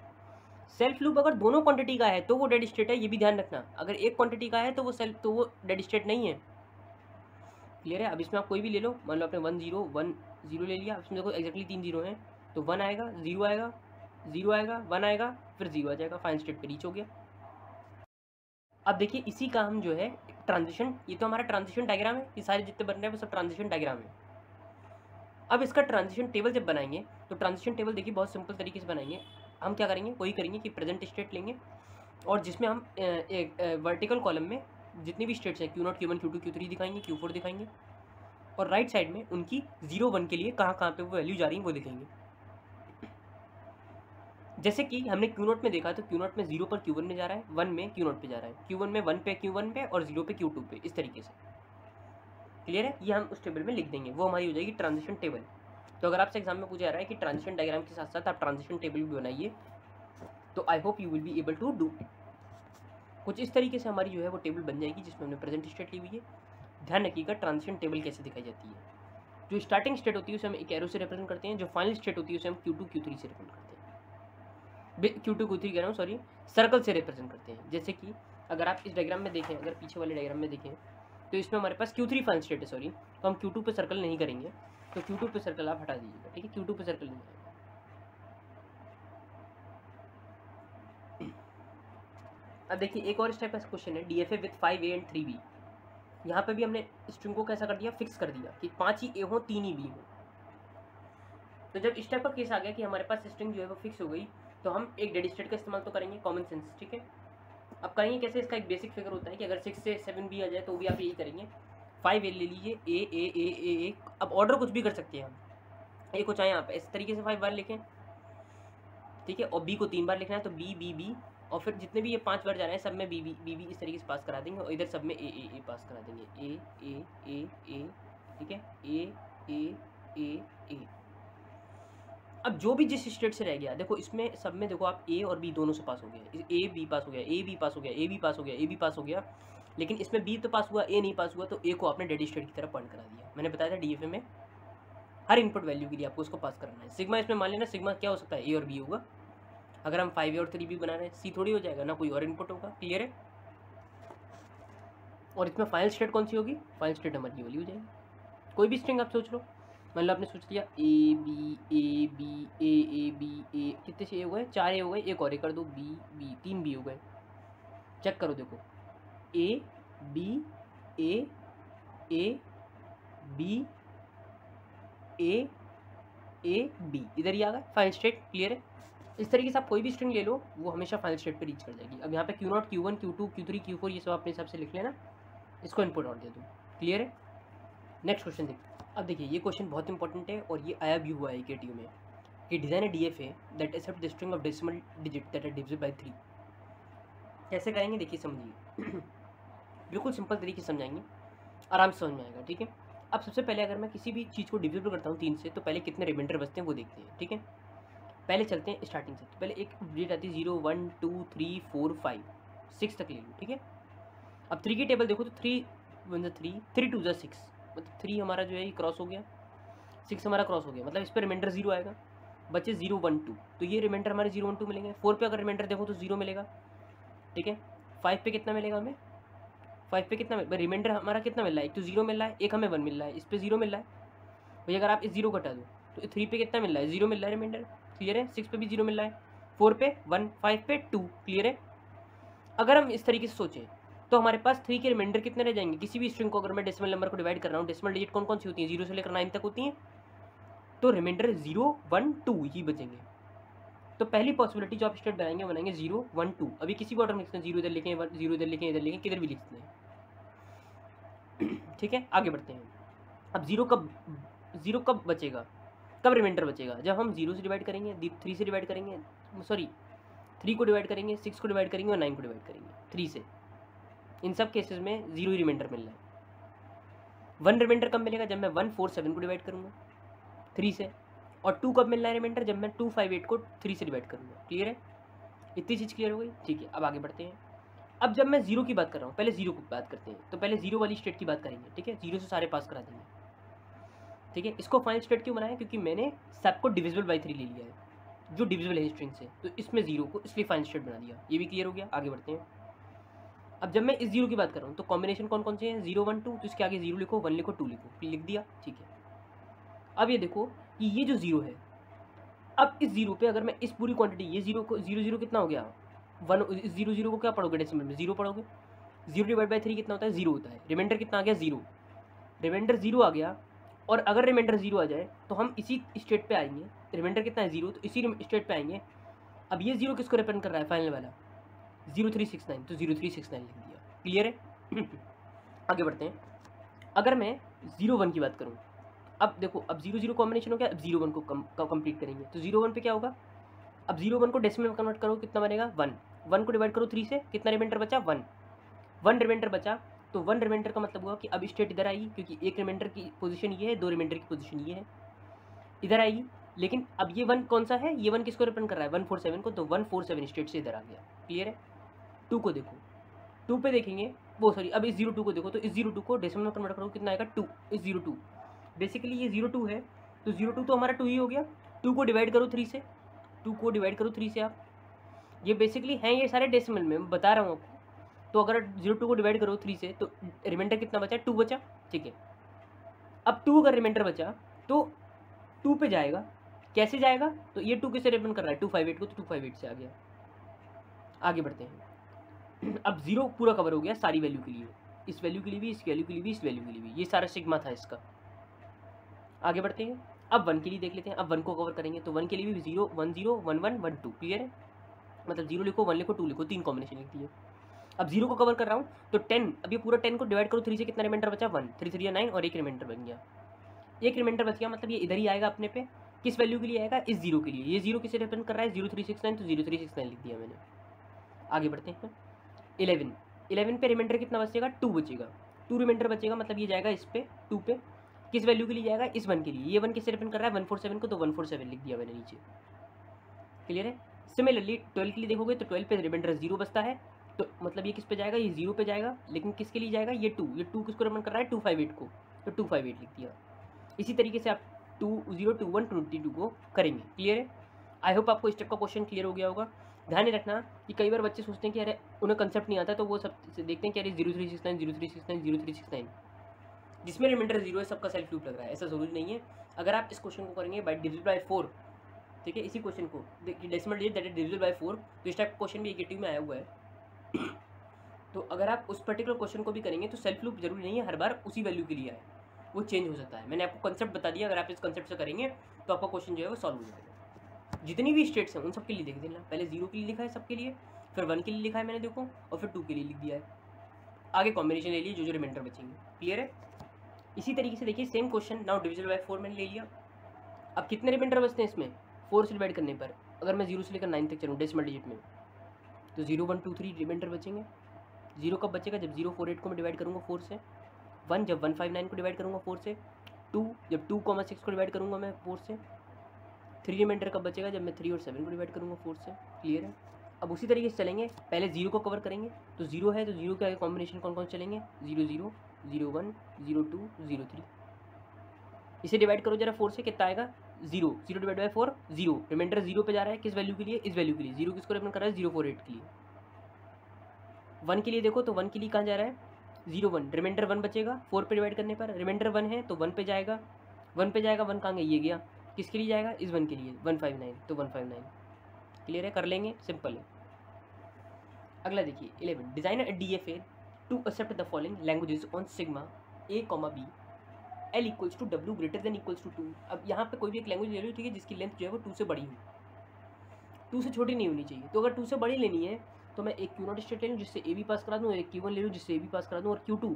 सेल्फ लूप अगर दोनों क्वांटिटी का है तो वो डेड स्टेट है, ये भी ध्यान रखना। अगर एक क्वांटिटी का है तो वो डेड स्टेट नहीं है। क्लियर है। अब इसमें आप कोई भी ले लो, मान लो आपने 1 0 1 0 ले लिया। इसमें देखो एक्जैक्टली 3 0 हैं, तो 1 आएगा, 0 आएगा, 0 आएगा, 1 आएगा, फिर 0 आ जाएगा, फाइनल स्टेट पे रीच हो गया। अब देखिए इसी का हम जो है ट्रांजिशन, ये तो हमारा ट्रांजिशन डायग्राम है, ये सारे जितने बन रहे हैं वो सब ट्रांजिशन डायग्राम है। अब इसका ट्रांजिशन टेबल जब बनाएंगे तो ट्रांजिशन टेबल देखिए बहुत सिंपल तरीके से बनाएंगे। हम क्या करेंगे, वही करेंगे कि प्रेजेंट स्टेट लेंगे और जिसमें हम एक वर्टिकल कॉलम में जितनी भी स्टेट्स हैं Q0 Q1 Q2 Q3 दिखाएंगे, Q4 दिखाएंगे, और राइट साइड में उनकी 0 1 के लिए कहाँ कहाँ पे वो वैल्यू जा रही है वो दिखाएंगे। जैसे कि हमने Q0 में देखा तो Q0 में 0 पर Q1 में जा रहा है, 1 में Q0 पे जा रहा है, Q1 में 1 पे Q1 पे और 0 पे Q2 पे, इस तरीके से। क्लियर है, ये हम उस टेबल में लिख देंगे, वो हमारी हो जाएगी ट्रांजिशन टेबल। तो अगर आपसे एग्जाम में पूछा जा रहा है कि ट्रांजिशन डायग्राम के साथ साथ आप ट्रांजिशन टेबल भी बनाइए, तो I hope you will be able to do. कुछ इस तरीके से हमारी जो है वो टेबल बन जाएगी जिसमें हमने प्रेजेंट स्टेट ली हुई है। ध्यान रखिएगा ट्रांजिशन टेबल कैसे दिखाई जाती है। जो स्टार्टिंग स्टेट होती है उसे हम एक एरो से रिप्रेजेंट करते हैं, जो फाइनल स्टेट होती है उसे हम Q2 Q3 से रिप्रेजेंट करते हैं, Q2 Q3 कह रहा हूँ सॉरी, सर्कल से रिप्रेजेंट करते हैं। जैसे कि अगर आप इस डायग्राम में देखें, अगर पीछे वाले डायग्राम में देखें तो इसमें हमारे पास Q3 फाइनल स्टेट है सॉरी, तो हम Q2 पे सर्कल नहीं करेंगे, तो Q2 पे सर्कल आप हटा दीजिएगा, ठीक है, Q2 पे सर्कल नहीं आएगा। अब देखिए एक और स्टेप का क्वेश्चन है DFA with 5A and 3B। यहाँ पे भी हमने स्ट्रिंग को कैसा कर दिया, फिक्स कर दिया कि 5 ही A हो 3 ही B हो। तो जब इस टाइप का केस आ गया कि हमारे पास स्ट्रिंग जो है वो फिक्स हो गई, तो हम एक डेड स्टेट का इस्तेमाल तो करेंगे, कॉमन सेंस, ठीक है। अब करेंगे कैसे, इसका एक बेसिक फिगर होता है कि अगर 6 से 7B आ जाए तो भी आप यही करेंगे, 5A ले लीजिए, A। अब ऑर्डर कुछ भी कर सकते हैं हम, A को चाहे आप इस तरीके से 5 बार लिखें, ठीक है, और B को 3 बार लिखना है तो B, और फिर जितने भी ये 5 बार जा रहे हैं सब में B इस तरीके से पास करा देंगे, और इधर सब में A पास करा देंगे, A, ठीक है, A। अब जो भी जिस स्टेट से रह गया, देखो इसमें सब में देखो आप A और B दोनों से पास हो गया, A B पास हो गया, A B पास हो गया, A B पास हो गया, A B पास हो गया, लेकिन इसमें B तो पास हुआ, A नहीं पास हुआ, तो A को आपने डेड स्टेट की तरफ पॉइंट करा दिया। मैंने बताया था DFA में हर इनपुट वैल्यू के लिए आपको उसको पास करना है। सिग्मा इसमें मान लेना, सिग्मा क्या हो सकता है, A और B होगा। अगर हम 5A और 3B बना रहे हैं, C थोड़ी हो जाएगा ना, कोई और इनपुट होगा। क्लियर है, और इसमें फाइनल स्टेट कौन सी होगी, फाइनल स्टेट हमारी वाली हो जाएगी। कोई भी स्ट्रिंग आप सोच लो, मान लो आपने सोच लिया A B A, कितने से A हो गए, 4 A हो गए, एक और A कर दो, B 3 B हो गए। चेक करो देखो, A B A B, इधर ही आ गया फाइनल स्टेट। क्लियर है, इस तरीके से आप कोई भी स्ट्रिंग ले लो वो हमेशा फाइनल स्टेट पे रीच कर जाएगी। अब यहाँ पे Q0 Q1 Q2 Q3 Q4 ये सब अपने हिसाब से लिख लेना, इसको इनपुट और दे दो। क्लियर है, नेक्स्ट क्वेश्चन देखिए। अब देखिए ये क्वेश्चन बहुत इंपॉर्टेंट है और ये आया भी हुआ है KTU में कि design a DFA that accept the string of decimal digit that are divisible by 3। कैसे करेंगे देखिए, समझिए बिल्कुल सिंपल तरीके से समझाएंगे, आराम से समझ में आएगा, ठीक है। अब सबसे पहले अगर मैं किसी भी चीज़ को डिविजिबल करता हूँ 3 से, तो पहले कितने रिमाइंडर बचते हैं वो देखते हैं, ठीक है। पहले चलते हैं स्टार्टिंग से, तो पहले एक डिजिट आती है 0 1 2 3 4 5 6 तक ले लो, ठीक है। अब 3 की टेबल देखो तो 3 1 3 3 2 6, मतलब 3 हमारा जो है ये क्रॉस हो गया, 6 हमारा क्रॉस हो गया, मतलब इस पर रिमाइंडर 0 आएगा, बचे 0 1 2, तो ये रिमाइंडर हमारे 0 1 2 मिलेंगे। 4 पे अगर रिमाइंडर देखो तो 0 मिलेगा, ठीक है। 5 पे कितना मिलेगा हमें, 5 पे कितना रिमाइंडर हमारा कितना मिल रहा है, एक तो 0 मिल रहा है, एक हमें 1 मिल रहा है, इस पे 0 मिल रहा है भैया। अगर आप इस 0 को हटा दो तो 3 पे कितना मिल रहा है, 0 मिल रहा है रिमाइंडर। क्लियर है, 6 पे भी 0 मिल रहा है, 4 पे 1, 5 पे 2। क्लियर है, अगर हम इस तरीके से सोचें तो हमारे पास 3 के रिमाइंडर कितने रह जाएंगे। किसी भी स्ट्रिंग को अगर मैं डेसिमल नंबर को डिवाइड कर रहा हूँ, डेसिमल डिजिट कौन कौन सी होती हैं, 0 से लेकर 9 तक होती हैं, तो रिमाइंडर 0 1 2 ही बचेंगे। तो पहली पॉसिबिलिटी जो आप स्टेट बनाएंगे 0 1 2। अभी किसी भी ऑर्डर में लिखते हैं, 0 इधर लिखें, 0 इधर लिखें, इधर लिखें, किधर भी लिखते हैं, ठीक है। आगे बढ़ते हैं। अब 0 कब बचेगा, कब रिमाइंडर बचेगा, जब हम 0 से डिवाइड करेंगे, 3 से डिवाइड करेंगे, सॉरी 3 को डिवाइड करेंगे, 6 को डिवाइड करेंगे और 9 को डिवाइड करेंगे 3 से। इन सब केसेस में 0 ही रिमाइंडर मिल रहा है। 1 रिमाइंडर कब मिलेगा, जब मैं 1 4 7 को डिवाइड करूँगा 3 से, और 2 कब मिल रहा है रिमाइंडर, जब मैं 2 5 8 को 3 से डिवाइड करूँगा। क्लियर है, इतनी चीज़ क्लियर हो गई, ठीक है। अब आगे बढ़ते हैं। अब जब मैं 0 की बात कर रहा हूँ, पहले 0 की बात करते हैं, तो पहले 0 वाली स्टेट की बात करेंगे, ठीक है। 0 से सारे पास करा देंगे, ठीक है। इसको फाइनल स्टेट क्यों बनाया, क्योंकि मैंने सबको डिविजिबल बाई 3 ले लिया है, जो डिविजिबल है स्ट्रिंग से, तो इसमें 0 को इसलिए फाइनल स्टेट बना दिया। ये भी क्लियर हो गया, आगे बढ़ते हैं। अब जब मैं इस 0 की बात कर रहा हूँ तो कॉम्बिनेशन कौन कौन से हैं, 0 1 2, तो इसके आगे 0 लिखो, 1 लिखो, 2 लिखो, लिख दिया, ठीक है। अब ये देखो कि ये जो 0 है अब इस जीरो पे अगर मैं इस पूरी क्वांटिटी, ये जीरो को जीरो जीरो कितना हो गया 1, इस जीरो जीरो को क्या पढ़ोगे डेसिमल में, जीरो पढ़ोगे। 0/3 कितना होता है, जीरो होता है। रिमाइंडर कितना आ गया, जीरो। रिमाइंडर जीरो आ गया, और अगर रिमाइंडर जीरो आ जाए तो हम इसी स्टेट पे आएंगे। रिमाइंडर कितना है, जीरो, तो इसी स्टेट पे आएंगे। अब ये जीरो किसको रिप्रेजेंट कर रहा है, फाइनल वाला 0369, तो 0369 लिख दिया। क्लियर है। आगे बढ़ते हैं। अगर मैं 01 की बात करूँ, अब देखो, अब 0 कॉम्बिनेशन हो गया, अब 01 को कंप्लीट करेंगे। तो 01 पे क्या होगा, अब 01 को डेसिमल में कन्वर्ट करो, कितना बनेगा 1। 1 को डिवाइड करो 3 से, कितना रिमाइंडर बचा 1। 1 रिमाइंडर बचा, तो 1 रिमाइंडर का मतलब हुआ कि अब स्टेट इधर आएगी, क्योंकि एक रिमाइंडर की पोजीशन ये है, 2 रिमाइंडर की पोजीशन ये है, इधर आएगी। लेकिन अब ये 1 कौन सा है, ये 1 किसको रिप्रेजेंट कर रहा है, 147 को, तो 147 स्टेट से इधर आ गया। क्लियर है। 2 को देखो, 2 पे देखेंगे, वो सॉरी, अब इस 02 को देखो, तो इस 02 को डेसिमल में कन्वर्ट करो, कितना आएगा 2। इस 02 बेसिकली ये 02 है, तो 02 तो हमारा 2 ही हो गया। 2 को डिवाइड करो 3 से, 2 को डिवाइड करो 3 से आप, ये बेसिकली हैं ये सारे डेसिमल में, मैं बता रहा हूँ आपको। तो अगर 02 को डिवाइड करो 3 से, तो रिमाइंडर कितना बचा, 2 बचा। ठीक है, अब 2 अगर रिमाइंडर बचा तो 2 पे जाएगा, कैसे जाएगा, तो ये 2 किससे रिप्रेजेंट कर रहा है, 258 को, तो 258 से आ गया। आगे बढ़ते हैं। अब 0 पूरा कवर हो गया सारी वैल्यू के लिए, इस वैल्यू के लिए भी, इस वैल्यू के लिए भी, इस वैल्यू के लिए भी, ये सारा सिग्मा था इसका। आगे बढ़ते हैं। अब 1 के लिए देख लेते हैं, अब 1 को कवर करेंगे, तो 1 के लिए भी 0 1 0 1 1 1 2। क्लियर है, मतलब 0 लिखो, 1 लिखो, 2 लिखो, 3 कॉम्बिनेशन लिख दिए। अब 0 को कवर कर रहा हूँ, तो 10, अब ये पूरा 10 को डिवाइड करो 3 से, कितना रिमाइंडर बचा 1, 3 3 9, और एक रिमाइंडर बन गया। एक रिमाइंडर बच गया, मतलब ये इधर ही आएगा अपने पे, किस वैल्यू के लिए आएगा, इस 0 के लिए। ये 0 किसे रिप्रेजेंट कर रहा है, 0369, तो 0369 लिख दिया मैंने। आगे बढ़ते हैं। 11 पे रिमाइंडर कितना बचेगा, 2 बचेगा। 2 रिमाइंडर बचेगा, मतलब ये जाएगा इस पे 2 पे, किस वैल्यू के लिए जाएगा, इस 1 के लिए। ये 1 किससे रिप्रेजेंट कर रहा है, 147 को, तो 147 लिख दिया मैंने नीचे। क्लियर है। सिमिलरली 12 के लिए देखोगे, तो 12 पे रिमाइंडर 0 बचता है, तो मतलब ये किस पे जाएगा, ये 0 पे जाएगा, लेकिन किसके लिए जाएगा, ये 2 किसको रिप्रेजेंट कर रहा है, 258 को, तो 258 लिख दिया। इसी तरीके से आप 2021 को करेंगे। क्लियर है। आई होप आपको इस टाइप का क्वेश्चन क्लियर हो गया होगा। ध्यान रखना कि कई बार बच्चे सोचते हैं कि अरे उन्हें कंसेप्ट नहीं आता, तो वो सब देखते हैं कि अरे 0369 0369 0369, जिसमें रिमाइंडर 0 है, सबका सेल्फ लूप लग रहा है। ऐसा जरूरी नहीं है। अगर आप इस क्वेश्चन को करेंगे बाय डिविजन बाय 4, ठीक है, इसी क्वेश्चन को decimal digit that is division bye 4, तो इस टाइप का क्वेश्चन भी एकेटिव में आया हुआ है। तो अगर आप उस पर्टिकुलर क्वेश्चन को भी करेंगे, तो सेल्फ लूप जरूरी नहीं है हर बार उसी वैल्यू के लिए आए, वो चेंज हो सकता है। मैंने आपको कंसेप्ट बता दिया, अगर आप इस कंसेप्ट से करेंगे तो आपका क्वेश्चन जो है वो सॉल्व हो जाएगा। जितनी भी स्टेट्स हैं उन सब के लिए देख देना, पहले 0 के लिए लिखा है सबके लिए, फिर 1 के लिए लिखा है मैंने देखो, और फिर 2 के लिए लिख दिया है। आगे कॉम्बिनेशन ले लिए जो रिमाइंडर बचेंगे। क्लियर है। इसी तरीके से देखिए same question, now division bye 4 मैंने ले लिया। अब कितने रिमाइंडर बचते हैं इसमें, 4 से डिवाइड करने पर, अगर मैं 0 से लेकर 9 तक चलूँ डेसिमल डिजिट में, तो 0 1 2 3 रिमाइंडर बचेंगे। 0 कब बचेगा, जब 048 को मैं डिवाइड करूँगा 4 से, 1 जब 159 को डिवाइड करूँगा 4 से, 2 जब 2,6 को डिवाइड करूँगा मैं 4 से, 3 रिमाइंडर कब बचेगा, जब मैं 3 और 7 को डिवाइड करूँगा 4 से। क्लियर है। अब उसी तरीके से चलेंगे, पहले 0 को कवर करेंगे, तो 0 है तो 0 के आगे कॉम्बिनेशन कौन कौन चलेंगे, 0 0 0 1 0 2 0 3। इसे डिवाइड करो जरा 4 से, कितना आएगा 0 0 डिवाइड बाय 4 0, रिमाइंडर 0 पे जा रहा है, किस वैल्यू के लिए, इस वैल्यू के लिए। 0 किसको रिप्रेजेंट कर रहा है, 048 के लिए। 1 के लिए देखो, तो 1 के लिए कहाँ जा रहा है, 0 1, रिमाइंडर 1 बचेगा 4 पे डिवाइड करने पर, रिमाइंडर 1 है तो 1 पे जाएगा, 1 पे जाएगा, 1 कहाँ गया, ये गया, किसके लिए जाएगा, इस 1 के लिए, 159, तो 159। क्लियर है, कर लेंगे, सिंपल है। अगला देखिए 11, design a DFA to accept the following languages on sigma A, B L equals to W greater than equals to 2। अब यहाँ पे कोई भी एक लैंग्वेज ले लो, ठीक है, जिसकी लेंथ जो है वो 2 से बड़ी हो, 2 से छोटी नहीं होनी चाहिए। तो अगर 2 से बड़ी लेनी है तो मैं एक Q0 स्टेट ले लूँ जिससे A भी पास करा दूँ, एक Q1 ले लूँ जिससे A भी पास करा दूँ, और Q2।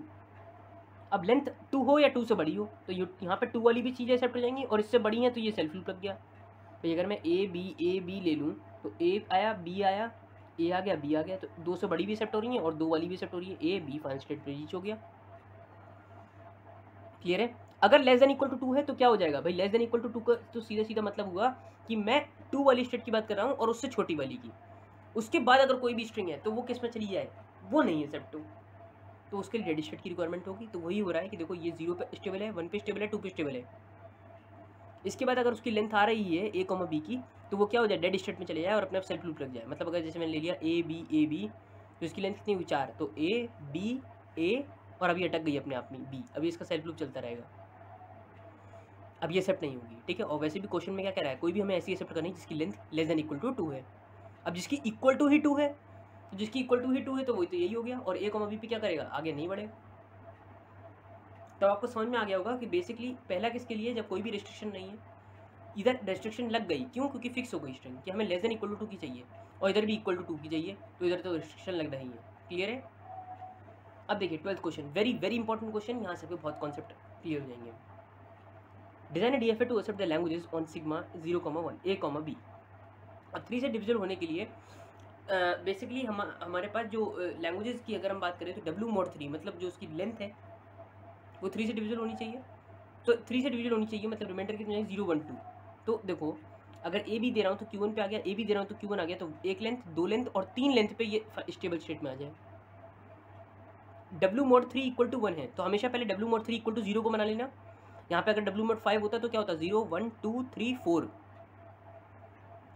अब लेंथ 2 हो या 2 से बड़ी हो, तो यहाँ पे 2 वाली भी चीज़ें एक्सेप्ट हो जाएंगी, और इससे बड़ी हैं तो ये सेल्फ लूप लग गया। भाई अगर मैं A B ले लूँ, तो A आया, B आया, A आ गया, B आ गया, तो 2 से बड़ी भी एक्सेप्ट हो रही है और 2 वाली भी एक्सेप्ट हो रही है, A B फाइनल स्टेट पे रीच हो गया। क्लियर है। अगर लेस देन इक्वल टू 2 है तो क्या हो जाएगा भाई, लेस देन इक्वल टू 2 का तो सीधा सीधा मतलब हुआ कि मैं 2 वाली स्टेट की बात कर रहा हूँ और उससे छोटी वाली की, उसके बाद अगर कोई भी स्ट्रिंग है तो वो किस में चली जाए, वो नहीं है एक्सेप्ट हो, तो उसके लिए डेड स्टेट की रिक्वायरमेंट होगी। तो वही हो रहा है कि देखो ये 0 पे स्टेबल है, 1 पे स्टेबल है, 2 पे स्टेबल है। इसके बाद अगर उसकी लेंथ आ रही है A, B की, तो वो क्या हो जाए, डेड स्टेट में चले जाए और अपने आप सेल्फ लूप लग जाए। मतलब अगर जैसे मैंने ले लिया A B, तो इसकी लेंथ कितनी हुई 4, तो A B A, और अभी अटक गई अपने आप में B, अभी इसका सेल्फ लूप चलता रहेगा। अब ये एक्सेप्ट नहीं होगी, ठीक है। और वैसे भी क्वेश्चन में क्या कह रहा है, कोई भी हमें ऐसी एक्सेप्ट करनी है जिसकी length less than equal to 2 है। अब जिसकी इक्वल टू ही 2 है, तो जिसकी इक्वल टू ही 2 है तो वही तो यही हो गया, और ए कॉमा बी पे क्या करेगा, आगे नहीं बढ़ेगा। तो आपको समझ में आ गया होगा कि बेसिकली पहला किसके लिए, जब कोई भी रेस्ट्रिक्शन नहीं है, इधर रेस्ट्रिक्शन लग गई, क्यों, क्योंकि फिक्स हो गई स्ट्रिंग कि हमें लेस देन इक्वल टू 2 की चाहिए, और इधर भी इक्वल टू 2 की चाहिए, तो इधर तो रेस्ट्रिक्शन लग रही है। क्लियर है। अब देखिए 12th question, very very important question, यहाँ से भी बहुत कॉन्सेप्ट क्लियर हो जाएंगे। Design a DFA to accept the languages on sigma 0,1 A comma B. अब 3 से डिविजल होने के लिए बेसिकली हमारे पास जो लैंग्वेजेस की अगर हम बात करें तो डब्ल्यू मोड 3, मतलब जो उसकी लेंथ है वो 3 से डिविजल होनी चाहिए। तो 3 से डिविजल होनी चाहिए, मतलब रिमाइंडर कितनी है, 0 1 2। तो देखो अगर ए भी दे रहा हूँ तो Q1 पे आ गया, ए भी दे रहा हूँ तो Q1 आ गया, तो एक लेंथ, दो लेंथ और 3 लेंथ पे ये स्टेबल स्टेट में आ जाए। डब्ल्यू मोड 3 इक्वल टू 1 है, तो हमेशा पहले डब्ल्यू मोड 3 इक्वल टू 0 को बना लेना। यहाँ पे अगर डब्ल्यू मोड 5 होता तो क्या होता, 0 1 2 3 4,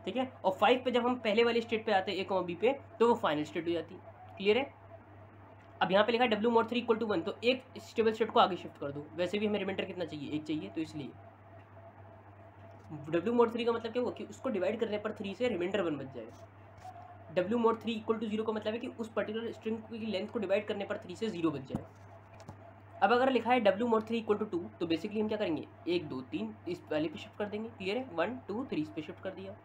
ठीक है। और 5 पे जब हम पहले वाले स्टेट पे आते हैं ए कॉमा बी पे, तो वो फाइनल स्टेट हो जाती। क्लियर है। अब यहाँ पे लिखा है डब्ल्यू मोड 3 इक्वल टू 1, तो एक स्टेबल स्टेट को आगे शिफ्ट कर दो। वैसे भी हमें रिमाइंडर कितना चाहिए, एक चाहिए, तो इसलिए डब्ल्यू मोड 3 का मतलब क्या हुआ कि उसको डिवाइड करने पर 3 से रिमाइंडर 1 बच जाए। डब्ल्यू मोड 3 इक्वल टू 0 का मतलब है कि उस पर्टिकुलर स्ट्रिंग की लेंथ को डिवाइड करने पर 3 से 0 बच जाए। अब अगर लिखा है डब्ल्यू मोड 3 इक्वल टू 2, तो बेसिकली हम क्या करेंगे, 1 2 3 इस वाले पे शिफ्ट कर देंगे। क्लियर है। 1 2 3 इस पे शिफ्ट कर दिया।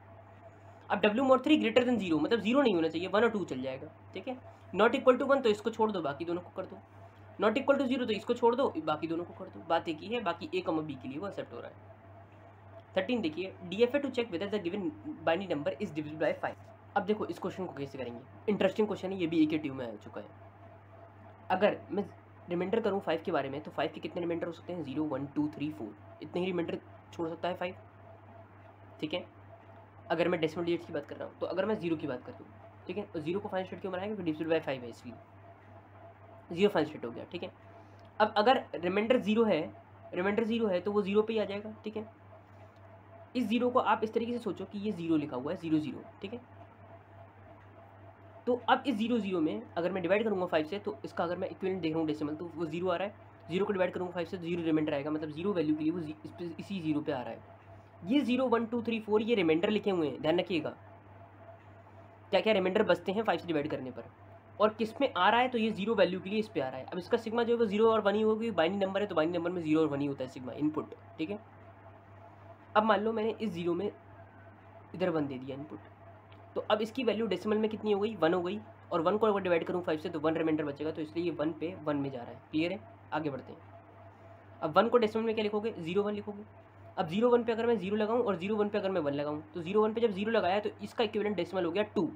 अब डब्ल्यू मोड 3 ग्रेटर देन 0, मतलब 0 नहीं होना चाहिए, 1 और 2 चल जाएगा, ठीक है। नॉट इक्वल टू 1 तो इसको छोड़ दो, बाकी दोनों को कर दो। नॉट इक्वल टू 0 तो इसको छोड़ दो, बाकी दोनों को कर दो। बात एक ही है, बाकी ए कॉमा बी के लिए वो एक्सेप्ट हो रहा है। 13 देखिए, DFA to check whether the given binary number is divisible by 5। अब देखो इस क्वेश्चन को कैसे करेंगे, इंटरेस्टिंग क्वेश्चन है, ये भी एक ट्यूब में आ चुका है। अगर मैं रिमाइंडर करूँ 5 के बारे में, तो 5 के कितने रिमाइंडर हो सकते हैं, 0 1 2 3 4, इतने ही रिमाइंडर छोड़ सकता है 5, ठीक है। अगर मैं डेसिमल डिजिट्स की बात कर रहा हूँ, तो अगर मैं 0 की बात करता हूँ, ठीक है, तो 0 को फाइनल स्टेट क्यों बनाएंगे, क्योंकि डिविजिबल बाय 5 है, इसलिए 0 फाइनल स्टेट हो गया, ठीक है। अब अगर रिमाइंडर 0 है, रिमाइंडर 0 है तो वो 0 पे ही आ जाएगा, ठीक है। इस 0 को आप इस तरीके से सोचो कि ये 0 लिखा हुआ है, 0 0, ठीक है। तो अब इस 0 0 में अगर मैं डिवाइड करूँगा 5 से, तो इसका अगर मैं इक्विवेलेंट देख रहा हूँ डेसिमल, तो वो 0 आ रहा है। 0 को डिवाइड करूँगा 5 से, तो 0 रिमाइंडर आएगा, मतलब 0 वैल्यू के लिए वो इसी 0 पे आ रहा है। ये 0 1 2 3 4 ये रिमाइंडर लिखे हुए हैं, ध्यान रखिएगा, क्या क्या रिमाइंडर बचते हैं 5 से डिवाइड करने पर, और किस में आ रहा है, तो ये 0 वैल्यू के लिए इस पे आ रहा है। अब इसका सिग्मा जो है वो 0 और 1 ही होगी, बाइनरी नंबर है तो बाइनरी नंबर में 0 और 1 ही होता है सिग्मा इनपुट, ठीक है। अब मान लो मैंने इस 0 में इधर 1 दे दिया इनपुट, तो अब इसकी वैल्यू डेसिमल में कितनी हो गई, 1 हो गई, और 1 को अगर डिवाइड करूँ 5 से तो 1 रिमाइंडर बचेगा, तो इसलिए ये 1 पे 1 में जा रहा है। क्लियर है। आगे बढ़ते हैं। अब 1 को डेसिमल में क्या लिखोगे, 0 1 लिखोगे। अब 0 1 पे अगर मैं 0 लगाऊं और 0 1 पे अगर मैं 1 लगाऊं, तो 0 1 पे जब 0 लगाया तो इसका इक्विवेलेंट डेसिमल हो गया 2।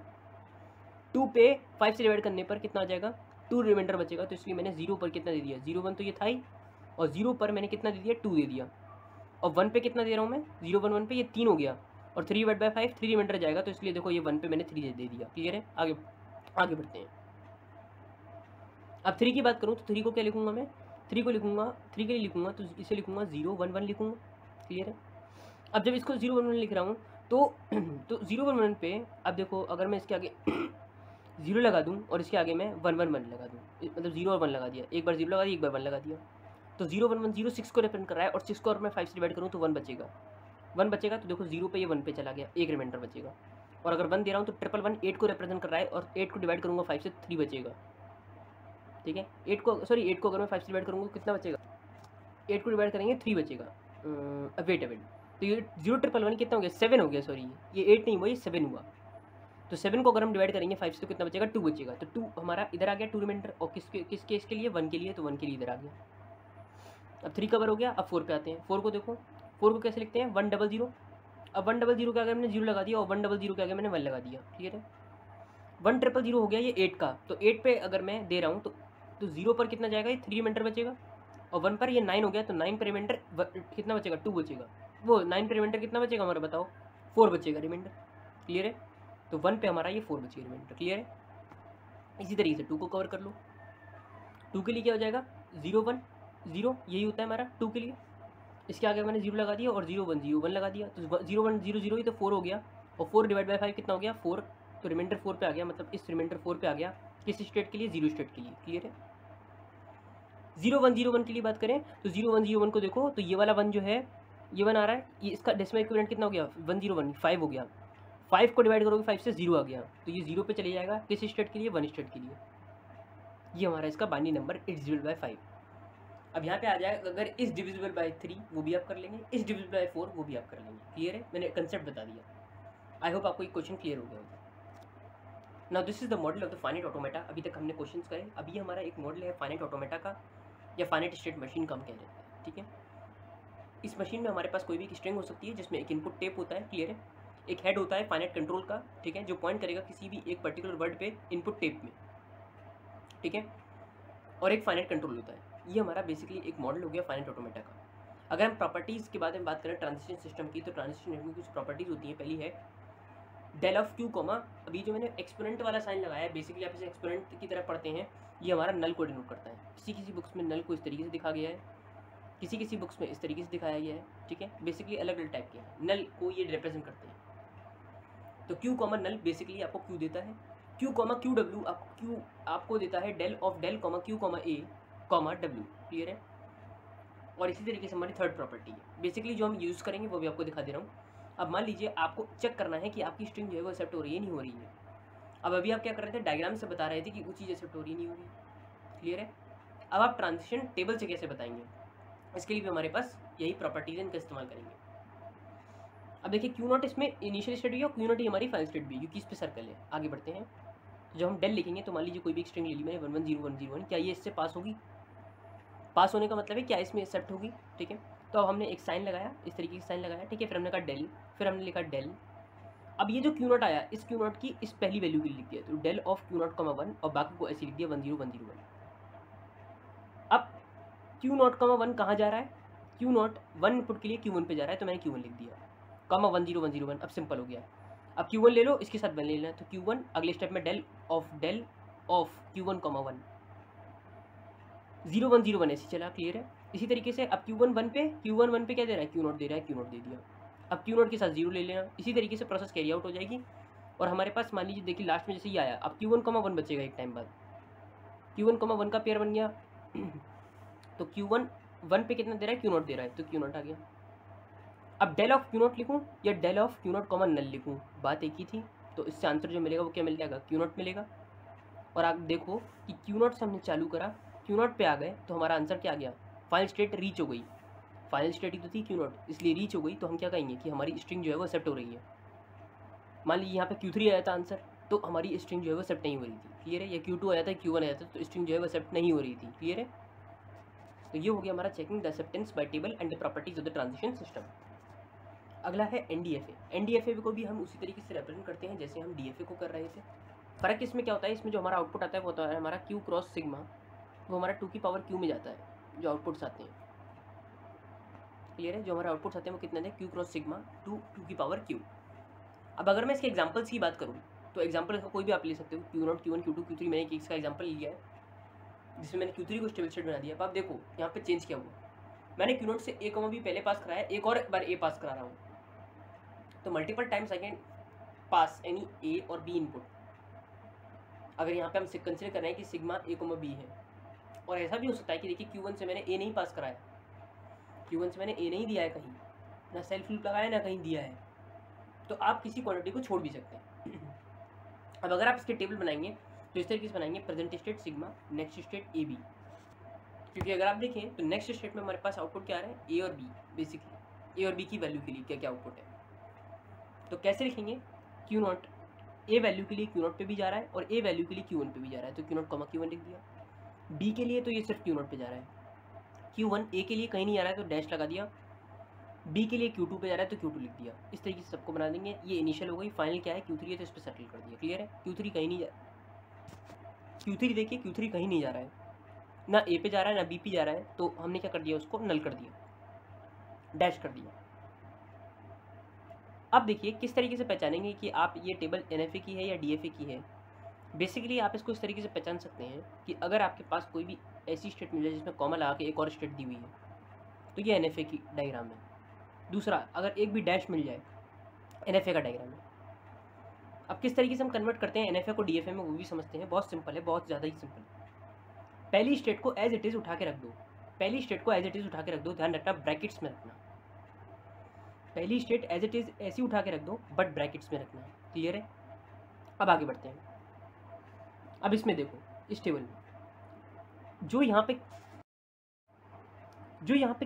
2 पे 5 से डिवाइड करने पर कितना आ जाएगा, 2 रिमाइंडर बचेगा, तो इसलिए मैंने 0 पर कितना दे दिया, 0 1 तो ये था ही, और 0 पर मैंने कितना दे दिया, 2 दे दिया। और 1 पे कितना दे रहा हूँ मैं, 0 1 1 पे ये 3 हो गया, और 3 डिवाइड बाय 5 3 रिमाइंडर जाएगा, तो इसलिए देखो ये 1 पे मैंने 3 दे दिया। क्लियर है। आगे बढ़ते हैं। अब 3 की बात करूँ तो 3 को क्या लिखूंगा मैं, 3 को लिखूंगा, 3 के लिए लिखूंगा तो इसे लिखूंगा 0 1 1 लिखूंगा। क्लियर है। अब जब इसको 0 1 1 लिख रहा हूँ तो 0 1 1 पे अब देखो अगर मैं इसके आगे 0 लगा दूँ और इसके आगे मैं 1 1 1 लगा दूँ, मतलब 0 और 1 लगा दिया, एक बार 0 लगा दिया, एक बार 1 लगा दिया, तो 0 1 1 0 6 को रिप्रेजेंट कर रहा है, और 6 को अगर मैं 5 से डिवाइड करूँ तो 1 बचेगा, 1 बचेगा, तो देखो 0 पे ये 1 पे चला गया, एक रिमाइंडर बचेगा। और अगर 1 दे रहा हूँ तो 1 1 8 को रिप्रेजेंट कर रहा है, और 8 को डिवाइड करूँगा 5 से 3 बचेगा, ठीक है। 8 को अगर मैं 5 से डिवाइड करूँगा कितना बचेगा, 8 को डिवाइड करेंगे 3 बचेगा। वेट तो ये 0 1 1 कितना हो गया, 7 हो गया, सॉरी ये 8 नहीं हुआ, ये 7 हुआ। तो 7 को अगर हम डिवाइड करेंगे 5 से तो कितना बचेगा, 2 बचेगा, तो 2 हमारा इधर आ गया 2 रिमाइंडर, और किस केस के लिए, 1 के लिए, तो 1 के लिए इधर आ गया। अब 3 कवर हो गया। अब 4 पे आते हैं। 4 को देखो, 4 को कैसे लिखते हैं, 1 0 0। अब 1 0 0 के आगे मैंने 0 लगा दिया, और 1 0 0 के आगे मैंने 1 लगा दिया। क्लियर है। 1 0 0 हो गया ये 8 का, तो 8 पे अगर मैं दे रहा हूँ तो 0 पर कितना जाएगा, ये 3 रिमाइंडर बचेगा, और 1 पर ये 9 हो गया, तो 9 पर रिमाइंडर कितना बचेगा, 2 बचेगा, वो 9 पर रिमाइंडर कितना बचेगा हमारा, बताओ, 4 बचेगा रिमाइंडर। क्लियर है। तो 1 पे हमारा ये 4 बचेगा रिमाइंडर। क्लियर है। इसी तरीके से 2 को कवर कर लो। 2 के लिए क्या हो जाएगा, 0 1 0, यही होता है हमारा 2 के लिए। इसके आगे मैंने 0 लगा दिया और 0 1 0 1 लगा दिया, तो 0 1 0 0 ही तो 4 हो गया, और 4 डिवाइड बाय 5 कितना हो गया, 4, तो रिमाइंडर 4 पे आ गया, मतलब इस रिमाइंडर 4 पे आ गया, किस स्टेट के लिए, 0 स्टेट के लिए। क्लियर है। 0 1 0 1 के लिए बात करें तो 0 1 0 1 को देखो, तो ये वाला 1 जो है ये 1 आ रहा है, ये इसका डेसिमल इक्विवेलेंट कितना हो गया 101 5 हो गया, 5 को डिवाइड करोगे 5 से 0 आ गया, तो ये 0 पे चले जाएगा किस स्टेट के लिए 1 स्टेट के लिए। ये हमारा इसका binary number it's divisible by 5। अब यहाँ पे आ जाएगा अगर इस डिविजिबल बाय 3 वो भी आप कर लेंगे, इस डिविजिबल बाय 4 वो भी आप कर लेंगे। क्लियर है, मैंने कंसेप्ट बता दिया। आई होप आपको ये क्वेश्चन क्लियर हो गया होगा। Now this is the model of the finite automata. अभी तक हमने क्वेश्चंस करे, अभी हमारा एक मॉडल है फाइनाइट ऑटोमेटा का, या फाइनाइट स्टेट मशीन का हम कह रहे हैं। ठीक है, इस मशीन में हमारे पास कोई भी एक स्ट्रिंग हो सकती है जिसमें एक इनपुट टेप होता है। क्लियर है, एक हेड होता है फाइनाइट कंट्रोल का, ठीक है, जो पॉइंट करेगा किसी भी एक पर्टिकुलर वर्ड पे इनपुट टेप में। ठीक है, और एक फाइनाइट कंट्रोल होता है। ये हमारा बेसिकली एक मॉडल हो गया फाइनाइट ऑटोमेटा का। अगर हम प्रॉपर्टीज़ के बारे में बात करें ट्रांजिशन सिस्टम की, तो ट्रांजिशन सिस्टम की कुछ प्रॉपर्टीज़ होती हैं। पहली है डेल ऑफ क्यू कॉमा, अभी जो मैंने एक्सपोनेंट वाला साइन लगाया है, बेसिकली आप इसे एक्सपोनेंट की तरह पढ़ते हैं, ये हमारा नल को डिनोट करता है। किसी किसी बुक्स में नल को इस तरीके से दिखा गया है, किसी किसी बुक्स में इस तरीके से दिखाया गया है। ठीक है, बेसिकली अलग अलग टाइप के हैं, नल को ये रिप्रेजेंट करते हैं। तो क्यू कॉमा नल बेसिकली आपको क्यू देता है, क्यू कॉमा क्यू डब्ल्यू आपको देता है del of del comma Q comma A comma W. Clear है, और इसी तरीके से हमारी थर्ड प्रॉपर्टी है बेसिकली जो हम यूज़ करेंगे वो भी आपको दिखा दे रहा हूँ। अब मान लीजिए आपको चेक करना है कि आपकी स्ट्रिंग जो है वो एक्सेप्ट हो रही है नहीं हो रही है। अब अभी आप क्या कर रहे थे, डायग्राम से बता रहे थे कि वो चीज़ एक्सेप्ट हो रही नहीं हो रही। क्लियर है, अब आप ट्रांजिशन टेबल से कैसे बताएंगे, इसके लिए भी हमारे पास यही प्रॉपर्टीज इनका इस्तेमाल करेंगे। अब देखिए क्यू नॉट इसमें इनिशियल स्टेट भी और क्यू नॉट ही हमारी फाइनल स्टेट भी, क्योंकि इस पर सर्कल है। आगे बढ़ते हैं, तो जब हम डेल लिखेंगे तो मान लीजिए कोई भी स्ट्रिंग ले ली मैंने 110101, क्या ये इससे पास होगी? पास होने का मतलब है क्या इसमें एक्सेप्ट होगी। ठीक है, तो अब हमने एक साइन लगाया, इस तरीके से साइन लगाया। ठीक है, फिर हमने कहा डेल, फिर हमने लिखा डेल। अब ये जो क्यू नॉट आया, इस क्यू नॉट की इस पहली वैल्यू के लिए लिख दिया, तो del of Q not comma 1, और बाकी को ऐसे लिख दिया 10101। अब क्यू नॉट कॉमा 1 कहाँ जा रहा है, क्यू नॉट 1 इनपुट के लिए Q1 पे जा रहा है, तो मैंने Q1 लिख दिया कॉमा 10101। अब सिंपल हो गया। अब Q1 ले लो, इसके साथ 1 ले लेना, तो Q1 अगले स्टेप में डेल ऑफ Q1 कॉमा 1 0101 ऐसे चला। क्लियर है, इसी तरीके से अब Q1 1 पे क्या दे रहा है, Q नॉट दे रहा है, Q नॉट दे दिया। अब Q नॉट के साथ 0 ले लेना, इसी तरीके से प्रोसेस कैरी आउट हो जाएगी। और हमारे पास मान लीजिए देखिए लास्ट में जैसे ये आया, अब Q1 कॉमा 1 बचेगा एक टाइम बाद, Q1 कॉमा 1 का पेयर बन गया। तो Q1 1 पे कितना दे रहा है, Q नॉट दे रहा है, तो Q नॉट आ गया। अब डेल ऑफ Q नॉट लिखूँ या del of Q naught comma null लिखूँ, बात एक ही थी। तो इससे आंसर जो मिलेगा वो क्या मिल जाएगा, Q नॉट मिलेगा। और आप देखो कि Q नॉट से हमने चालू करा, Q नॉट पे आ गए, तो हमारा आंसर क्या आ गया, फाइनल स्टेट रीच हो गई। फाइनल स्टेट ही तो थी Q नॉट, इसलिए रीच हो गई। तो हम क्या कहेंगे कि हमारी स्ट्रिंग जो है वो एक्सेप्ट हो रही है। मान लीजिए यहाँ पे Q3 आया था आंसर, तो हमारी स्ट्रिंग जो है वो एक्सेप्ट नहीं हो रही थी। क्लियर है, या Q2 आया था, Q1 आया था, तो स्ट्रिंग जो है वो एक्सेप्ट नहीं हो रही थी। क्लियर है, तो ये हो गया हमारा checking the acceptance bye table and the properties of the transition system. अगला है NDFA। NDFA को भी हम उसी तरीके से रिप्रेजेंट करते हैं जैसे हम DFA को कर रहे थे। फ़र्क इसमें क्या होता है, इसमें जो हमारा आउटपुट आता है वो होता है हमारा Q क्रॉस सिग्मा, वो हमारा 2 की पावर Q में जाता है जो आउटपुट्स आते हैं। क्लियर है, जो हमारे आउटपुट्स आते हैं वो कितने थे, Q क्रॉस सिग्मा 2 की पावर Q। अब अगर मैं इसके एग्जाम्पल्स की बात करूँ तो एग्जाम्पल इसका कोई भी आप ले सकते हो, Q0, Q1, Q2, Q3। मैंने एक इसका एग्जाम्पल लिया है जिसमें मैंने Q3 को स्टेबल स्टेट बना दिया। अब आप देखो यहाँ पे चेंज क्या हुआ, मैंने Q0 से A, B पहले पास कराया, एक और बार A पास करा रहा हूँ, तो multiple times I can pass any A और B इनपुट। अगर यहाँ पे हम कंसिडर कर रहे हैं कि सिग्मा A, B है, और ऐसा भी हो सकता है कि देखिए Q1 से मैंने A नहीं पास कराया, Q1 से मैंने A नहीं दिया है कहीं, ना सेल्फ लूप लगाया ना कहीं दिया है, तो आप किसी क्वांटिटी को छोड़ भी सकते हैं। अब अगर आप इसके टेबल बनाएंगे तो इस तरीके से बनाएंगे, present state sigma, next state AB। क्योंकि अगर आप देखें तो नेक्स्ट स्टेट में हमारे पास आउटपुट क्या आ रहा है, A और B। बेसिकली A और B की वैल्यू के लिए क्या क्या आउटपुट है, तो कैसे लिखेंगे, Q0 A वैल्यू के लिए Q0 पे भी जा रहा है और A वैल्यू के लिए Q1 पे भी जा रहा है, तो Q0 कॉमा Q1 लिख दिया। B के लिए तो ये सिर्फ Q0 पे जा रहा है, Q1 A के लिए कहीं नहीं जा रहा है तो डैश लगा दिया, B के लिए Q2 पे जा रहा है तो Q2 लिख दिया। इस तरीके से सबको बना देंगे। ये इनिशियल हो गई, फाइनल क्या है Q3 है तो इस पर सेटल कर दिया। क्लियर है, Q3 कहीं नहीं जा, Q3 देखिए Q3 कहीं नहीं जा रहा है, ना A पे जा रहा है ना B पे जा रहा है, तो हमने क्या कर दिया, उसको नल कर दिया, डैश कर दिया। अब देखिए किस तरीके से पहचानेंगे कि आप ये टेबल NFA की है या DFA की है। बेसिकली आप इसको इस तरीके से पहचान सकते हैं कि अगर आपके पास कोई भी ऐसी स्टेट मिल जाए जिसमें कॉमा लगा के एक और स्टेट दी हुई है, तो ये NFA की डायग्राम है। दूसरा, अगर एक भी डैश मिल जाए, NFA का डायग्राम है। अब किस तरीके से हम कन्वर्ट करते हैं NFA को DFA में, वो भी समझते हैं। बहुत सिंपल है, बहुत ज़्यादा ही सिंपल। पहली स्टेट को एज इट इज़ उठा के रख दो, पहली स्टेट को एज इट इज़ उठा के रख दो, ध्यान रखना ब्रैकेट्स में रखना। पहली स्टेट एज इट इज़ ऐसी उठा के रख दो, बट ब्रैकेट्स में रखना है। क्लियर है? अब आगे बढ़ते हैं। अब इसमें देखो, इस टेबल में जो यहाँ पे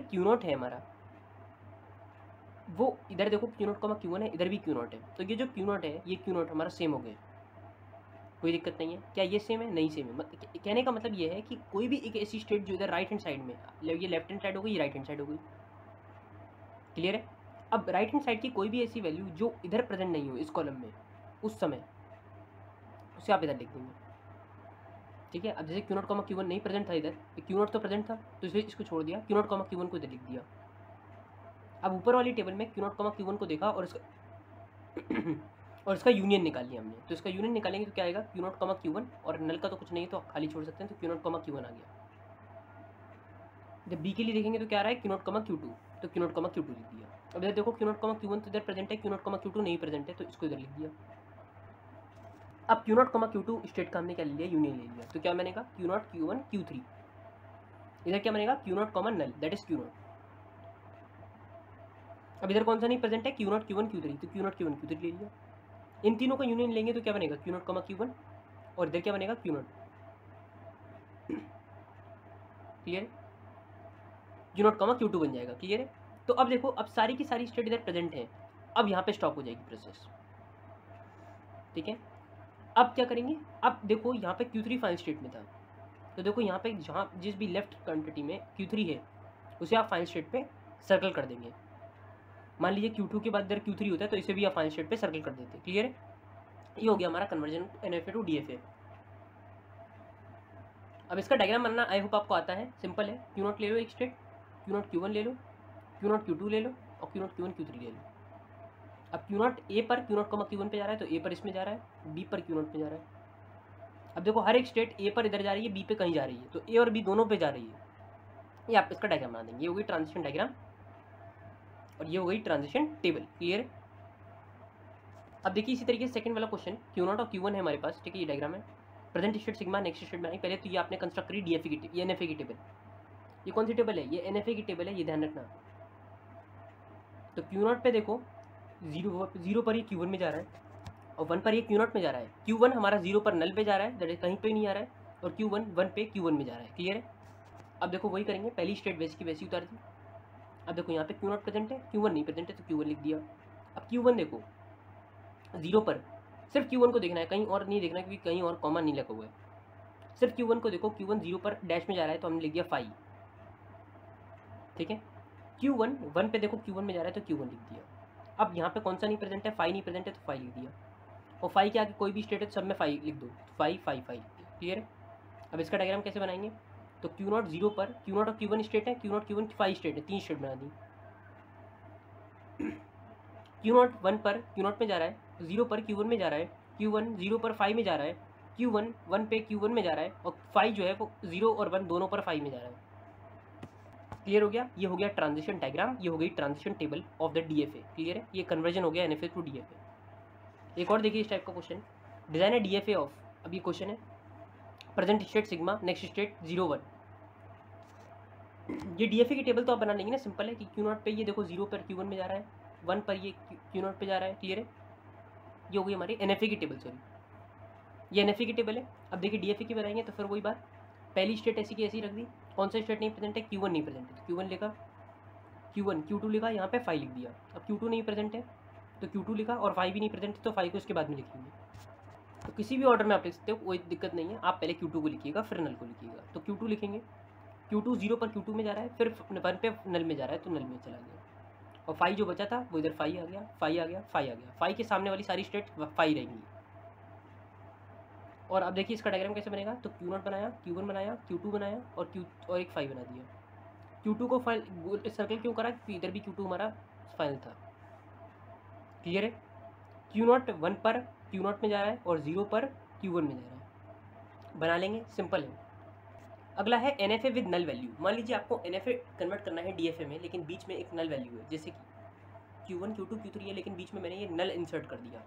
क्यू नॉट है हमारा, वो इधर देखो क्यू नॉट क्यू वन है, इधर भी क्यू नॉट है। तो ये जो क्यू नॉट है, ये क्यू नॉट हमारा सेम हो गया, कोई दिक्कत नहीं है। क्या ये सेम है? नहीं सेम है। कहने का मतलब ये है कि कोई भी एक ऐसी स्टेट जो इधर राइट हैंड साइड में, ये लेफ्ट हैंड साइड हो गई, ये राइट हैंड साइड हो गई। क्लियर है? अब राइट हैंड साइड की कोई भी ऐसी वैल्यू जो इधर प्रेजेंट नहीं हो इस कॉलम में उस समय, उसे आप इधर लिख देंगे। ठीक है? अब जैसे क्यू नॉट क्यू वन नहीं प्रेजेंट था इधर, क्यू नॉट तो प्रेजेंट था तो इसलिए इसको छोड़ दिया, क्यू नॉट क्यू वन को इधर लिख दिया। अब ऊपर वाली टेबल में क्यू नॉट क्यू वन को देखा और इसका यूनियन निकाल लिया हमने। तो इसका यूनियन निकालेंगे तो क्या आएगा? क्यू नॉट क्यू वन, और नल का तो कुछ नहीं है तो खाली छोड़ सकते हैं, तो क्यू नॉट क्यू वन आ गया। जब बी के लिए देखेंगे तो क्या आ रहा है? क्यू नॉट क्यू टू, तो क्यू नॉट क्यू टू लिख दिया। अब इधर देखो क्यू नॉट क्यू वन तो इधर प्रेजेंट है, क्यू नॉट क्यू टू नहीं प्रेजेंट है, तो इसको इधर लिख दिया। अब Q not Q two state का हमने क्या ले लिया? यूनियन ले लिया। तो क्या बनेगा? Q not Q one Q three. इधर क्या बनेगा? Q naught comma null, that is Q naught. अब इधर कौन सा नहीं प्रेजेंट है? Q not Q one Q three, तो Q not Q one Q three ले लिया। इन तीनों का यूनियन लेंगे तो क्या बनेगा? क्यू नॉट क्यू वन, और इधर क्या बनेगा? Q not. क्लियर है? क्यू नॉट क्यू टू बन जाएगा। क्लियर है? तो अब देखो, अब सारी की सारी स्टेट इधर प्रेजेंट है, अब यहाँ पे स्टॉप हो जाएगी प्रोसेस। ठीक है? अब क्या करेंगे? अब देखो यहाँ पे क्यू थ्री फाइनल स्टेट में था, तो देखो यहाँ पे जहाँ जिस भी लेफ्ट क्वांटिटी में क्यू थ्री है उसे आप फाइनल स्टेट पे सर्कल कर देंगे। मान लीजिए क्यू टू के बाद इधर क्यू थ्री होता है तो इसे भी आप फाइनल स्टेट पे सर्कल कर देते हैं। क्लियर है? ये हो गया हमारा कन्वर्जन एनएफए टू डीएफए। अब इसका डायग्राम बनना आई होप आपको आता है, सिंपल है। क्यू नॉट ले लो एक state, Q not Q one ले लो, क्यू नॉट क्यू टू ले लो, और Q not Q one Q three ले लो। अब क्यू नॉट ए पर क्यू नॉट क्यू वन पे जा रहा है तो ए पर इसमें जा रहा है, बी पर क्यू नॉट पे जा रहा है। अब देखो हर एक स्टेट ए पर इधर जा रही है, बी पे कहीं जा रही है, तो ए और बी दोनों पे जा रही है। ये आप इसका डायग्राम बना देंगे। ये हो गई ट्रांजिशन डायग्राम और ये हो गई ट्रांजिशन टेबल। क्लियर है? अब देखिए इसी तरीके से सेकंड वाला क्वेश्चन, क्यू नॉट और क्यू वन है हमारे पास। ठीक है? ये डायग्राम है। Present state sigma, next state बनाई। पहले तो ये आपने कंस्ट्रक्ट करी डीएफए की, ये एनएफए की टेबल। ये कौन सी टेबल है? ये एनएफए की टेबल है, ये ध्यान रखना। तो क्यू नॉट पे देखो जीरो पर ये क्यू वन में जा रहा है, और वन पर ये क्यू नॉट में जा रहा है। क्यू वन हमारा जीरो पर नल पे जा रहा है, दैट इज कहीं पे नहीं आ रहा है, और क्यू वन वन पे क्यू वन में जा रहा है। क्लियर है? अब देखो वही करेंगे, पहली स्टेट वैसी की वैसी उतार दी। अब देखो यहाँ पे क्यू नॉट प्रेजेंट है, क्यू वन नहीं प्रेजेंट है, तो क्यू वन लिख दिया। अब क्यू वन देखो जीरो पर, सिर्फ क्यू वन को देखना है, कहीं और नहीं देखना, क्योंकि कहीं और कॉमा नहीं लगा हुआ है। सिर्फ क्यू वन को देखो, क्यू वन जीरो पर डैश में जा रहा है तो हमने लिख दिया 5। ठीक है? क्यू वन वन पे देखो क्यू वन में जा रहा है तो क्यू वन लिख दिया। अब यहाँ पे कौन सा नहीं प्रेजेंट है? 5 नहीं प्रेजेंट है, तो 5 लिख दिया। और 5 के आगे कोई भी स्टेट है तो सब में 5 लिख दो, 5 5 5। क्लियर है? अब इसका डायग्राम कैसे बनाएंगे? तो क्यू नॉट जीरो पर, क्यू नॉट और क्यू वन स्टेट है, Q not Q one 5 state है, 3 स्टेट बना दी। क्यू नॉट वन पर क्यू नॉट में जा रहा है, जीरो पर क्यू वन में जा रहा है, क्यू वन जीरो पर 5 में जा रहा है, क्यू वन वन पे क्यू वन में जा रहा है, और 5 जो है वो जीरो और वन दोनों पर 5 में जा रहा है। क्लियर हो गया? ये हो गया ट्रांजिशन डायग्राम, ये हो गई transition table of the DFA. Clear है? ये कन्वर्जन हो गया एनएफए टू डीएफए। एक और देखिए इस टाइप का क्वेश्चन, डिजाइन है डीएफए ऑफ। अब ये क्वेश्चन है present state sigma, next state 0 1। ये डीएफए की टेबल तो आप बना लेंगे ना, सिंपल है कि क्यू नॉट पे ये देखो जीरो पर क्यू वन में जा रहा है, वन पर ये क्यू नॉट पे जा रहा है। क्लियर है? ये हो गई हमारी एनएफए की टेबल, सॉरी ये एनएफए की टेबल है। अब देखिए डीएफए की बनाएंगे तो फिर वही बात, पहली स्टेट ऐसी की ऐसी रख दी। कौन सा स्टेट नहीं प्रेजेंट है? क्यू वन नहीं प्रेजेंट है, तो क्यू वन लिखा, क्यू वन क्यू टू लिखा, यहाँ पे 5 लिख दिया। अब क्यू टू नहीं प्रेजेंट है तो क्यू टू लिखा, और 5 भी नहीं प्रेजेंट है तो 5 को उसके बाद में लिखेंगे। तो किसी भी ऑर्डर में आप लिख सकते हो, कोई दिक्कत नहीं है। आप पहले क्यू टू को लिखिएगा फिर नल को लिखिएगा। तो क्यू टू लिखेंगे, क्यू टू जीरो पर क्यू टू में जा रहा है, फिर वन पे नल में जा रहा है तो नल में चला गया, और 5 जो बचा था वो इधर 5 आ गया, 5 आ गया, 5 आ गया। 5 के सामने वाली सारी स्टेट 5 रहेंगी। और अब देखिए इसका डायग्राम कैसे बनेगा? तो क्यू नॉट बनाया, क्यू वन बनाया, क्यू टू बनाया, और एक 5 बना दिया। क्यू टू को फाइनल सर्कल क्यों करा? क्योंकि इधर भी क्यू टू हमारा फाइनल था। क्लियर है? क्यू नॉट वन पर क्यू नॉट में जा रहा है, और जीरो पर क्यू वन में जा रहा है। बना लेंगे, सिंपल है। अगला है एनएफए विद नल वैल्यू। मान लीजिए आपको एनएफए कन्वर्ट करना है डीएफए में, लेकिन बीच में एक नल वैल्यू है, जैसे कि Q one Q two Q three है, लेकिन बीच में मैंने ये नल इंसर्ट कर दिया।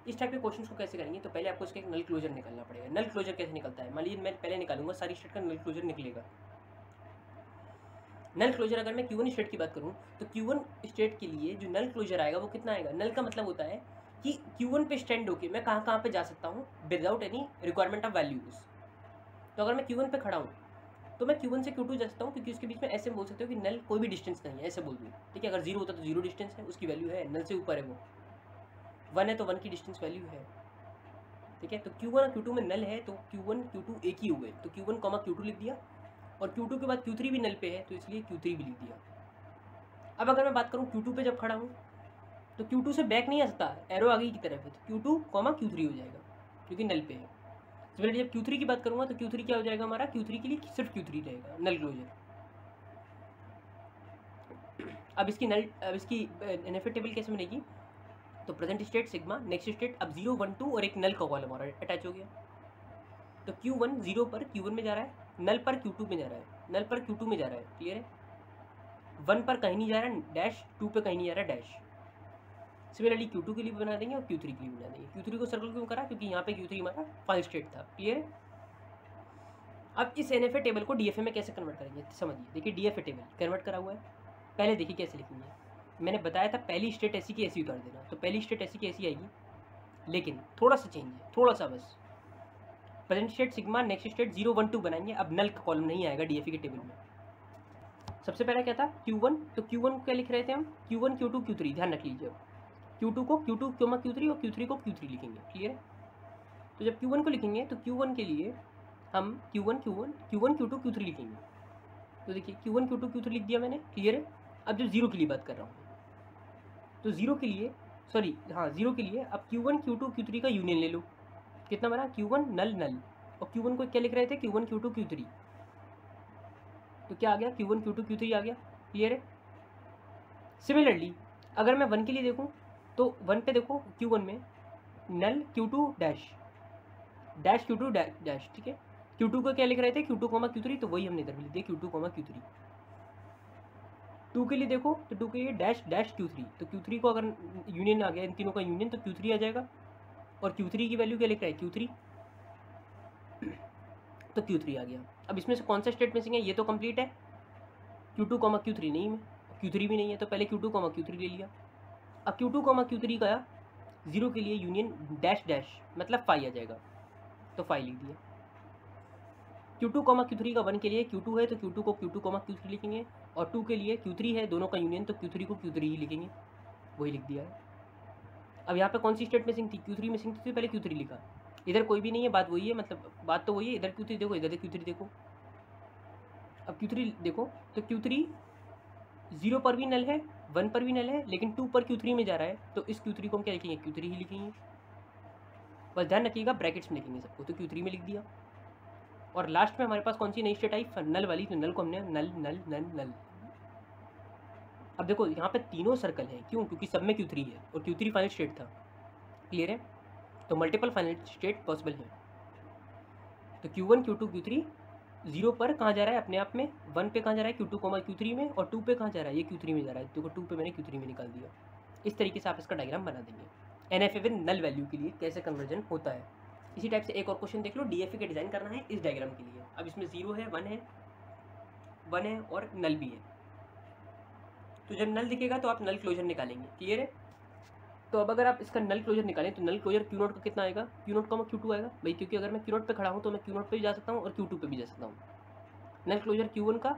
इस टाइप के क्वेश्चन को कैसे करेंगे? तो पहले आपको इसका एक नल क्लोजर निकालना पड़ेगा। नल क्लोजर कैसे निकलता है? मान लीजिए मैं पहले निकालूंगा, सारी स्टेट का नल क्लोजर निकलेगा। नल क्लोजर अगर मैं Q1 स्टेट की बात करूँ तो Q1 स्टेट के लिए जो नल क्लोजर आएगा वो कितना आएगा, नल का मतलब होता है कि Q1 पे स्टैंड होके मैं कहाँ कहाँ पे जा सकता हूँ without any requirement of values. तो अगर मैं Q1 पे खड़ा हूँ तो मैं Q1 से Q2 जा सकता हूँ, क्योंकि उसके बीच में ऐसे बोल सकते हो कि नल कोई भी डिस्टेंस नहीं है, ऐसे बोल दूँ, ठीक है। अगर 0 होता तो 0 डिस्टेंस है, उसकी वैल्यू है, नल से ऊपर है वो 1 है तो 1 की डिस्टेंस वैल्यू है, ठीक है। तो Q1 और Q2 में नल है तो Q1 Q2 एक ही हो गए, तो Q1 Q2 लिख दिया, और Q2 के बाद Q3 भी नल पे है तो इसलिए Q3 भी लिख दिया। अब अगर मैं बात करूँ Q2 पे जब खड़ा हूँ तो Q2 से बैक नहीं आ सकता, एरो आगे की तरफ है, तो Q2 Q3 हो जाएगा क्योंकि नल पे है। सिमिलरली जब Q3 की बात करूँगा तो Q3 क्या हो जाएगा हमारा, Q3 के लिए सिर्फ Q3 रहेगा नल क्लोजर। अब इसकी NFA टेबल कैसे बनेगी, तो present state sigma next state, अब 0 1 2 और एक नल का कॉलम और अटैच हो गया। तो Q1 0 पर Q1 में जा रहा है, नल पर Q2 में जा रहा है, नल पर Q2 में जा रहा है, क्लियर है। 1 पर कहीं नहीं जा रहा है डैश, 2 पे कहीं नहीं जा रहा है डैश। सिमिलरली Q2 के लिए बना देंगे और Q3 के लिए बना देंगे। Q3 को सर्कल क्यों करा, क्योंकि यहाँ पे Q3 हमारा फाइनल स्टेट था, क्लियर है। अब इस NFA टेबल को DFA में कैसे कन्वर्ट करेंगे समझिए, देखिए DFA टेबल कन्वर्ट करा हुआ है, पहले देखिए कैसे लिखेंगे। मैंने बताया था पहली स्टेट ऐसी की ऐसी उतार देना, तो पहली स्टेट ऐसी की ऐसी आएगी, लेकिन थोड़ा सा चेंज है, थोड़ा सा बस। Present state sigma next state 0 1 2 बनाएंगे, अब नल का कॉलम नहीं आएगा DFA के टेबल में। सबसे पहला क्या था Q1, तो Q1 को क्या लिख रहे थे हम, Q1 Q2 Q3, ध्यान रख लीजिए। Q2 को Q2 Q3 और Q3 को Q3 लिखेंगे, क्लियर है। तो जब Q1 को लिखेंगे तो Q1 के लिए हम Q1 Q2 Q3 लिखेंगे। तो देखिए Q1 Q2 Q3 लिख दिया मैंने, क्लियर है। अब जो 0 के लिए बात कर रहा हूँ, तो 0 के लिए ज़ीरो के लिए अब Q1 Q2 Q3 का यूनियन ले लो, कितना बना Q1 नल नल, और Q1 को क्या लिख रहे थे Q1 Q2 Q3, तो क्या आ गया Q1 Q2 Q3 आ गया, क्लियर है। सिमिलरली अगर मैं 1 के लिए देखूँ तो 1 पे देखो Q1 में नल Q2 dash dash Q2 dash, ठीक है। Q2 को क्या लिख रहे थे Q2 Q3, तो वही हमने इधर भी लिख दिया Q2 Q3। 2 के लिए देखो तो 2 के लिए डैश डैश Q3, तो Q3 को अगर यूनियन आ गया इन तीनों का यूनियन तो Q3 आ जाएगा, और Q3 की वैल्यू क्या लिख रहा है Q3, तो Q3 आ गया। अब इसमें से कौन सा स्टेट मिसिंग है, ये तो कंप्लीट है, Q2 Q3 नहीं है, Q3 भी नहीं है, तो पहले Q2 Q3 ले लिया। अब Q2 Q3 का 0 के लिए यूनियन डैश डैश मतलब 5 आ जाएगा, तो 5 लिख दिया। Q2 Q3 का 1 के लिए Q2 है तो Q2 को Q2 Q3 लिखेंगे, और 2 के लिए Q3 है, दोनों का यूनियन, तो Q3 को Q3 ही लिखेंगे, वही लिख दिया है। अब यहाँ पे कौन सी स्टेट मिसिंग थी, Q3 मिसिंग थी, तो पहले Q3 लिखा, इधर कोई भी नहीं है, बात वही है, मतलब बात तो वही है, इधर Q3 देखो इधर Q3 देखो। अब Q3 देखो तो Q3 0 पर भी नल है, 1 पर भी नल है, लेकिन 2 पर Q3 में जा रहा है, तो इस Q3 को हम क्या लिखेंगे Q3 ही लिखेंगे, बस ध्यान रखिएगा ब्रैकेट्स में लिखेंगे सबको, तो Q3 में लिख दिया। और लास्ट में हमारे पास कौन सी नई स्टेट आई, नल वाली, तो नल को हमने नल नल नल नल। अब देखो यहाँ पे तीनों सर्कल हैं, क्यों, क्योंकि सब में Q3 है और Q3 फाइनल स्टेट था, क्लियर है। तो मल्टीपल फाइनल स्टेट पॉसिबल है। तो Q1 Q2 Q3 0 पर कहाँ जा रहा है अपने आप में, 1 पे कहाँ जा रहा है Q2 Q3 में, और 2 पे कहाँ जा रहा है, ये Q3 में जा रहा है, देखो 2 पे मैंने Q3 में निकाल दिया। इस तरीके से आप इसका डायग्राम बना देंगे NFA विद नल वैल्यू के लिए कैसे कन्वर्जन होता है। इसी टाइप से एक और क्वेश्चन देख लो, DFA के डिज़ाइन करना है इस डायग्राम के लिए। अब इसमें 0 है 1 है और नल भी है, तो जब नल दिखेगा तो आप नल क्लोजर निकालेंगे, क्लियर है। तो अब अगर आप इसका नल क्लोजर निकालें तो नल क्लोजर Q0 का कितना आएगा, Q0 Q2 आएगा भाई, क्योंकि अगर मैं Q0 पे खड़ा हूँ तो मैं Q0 पे भी जा सकता हूँ और Q2 पे भी जा सकता हूँ। नल क्लोजर Q1 का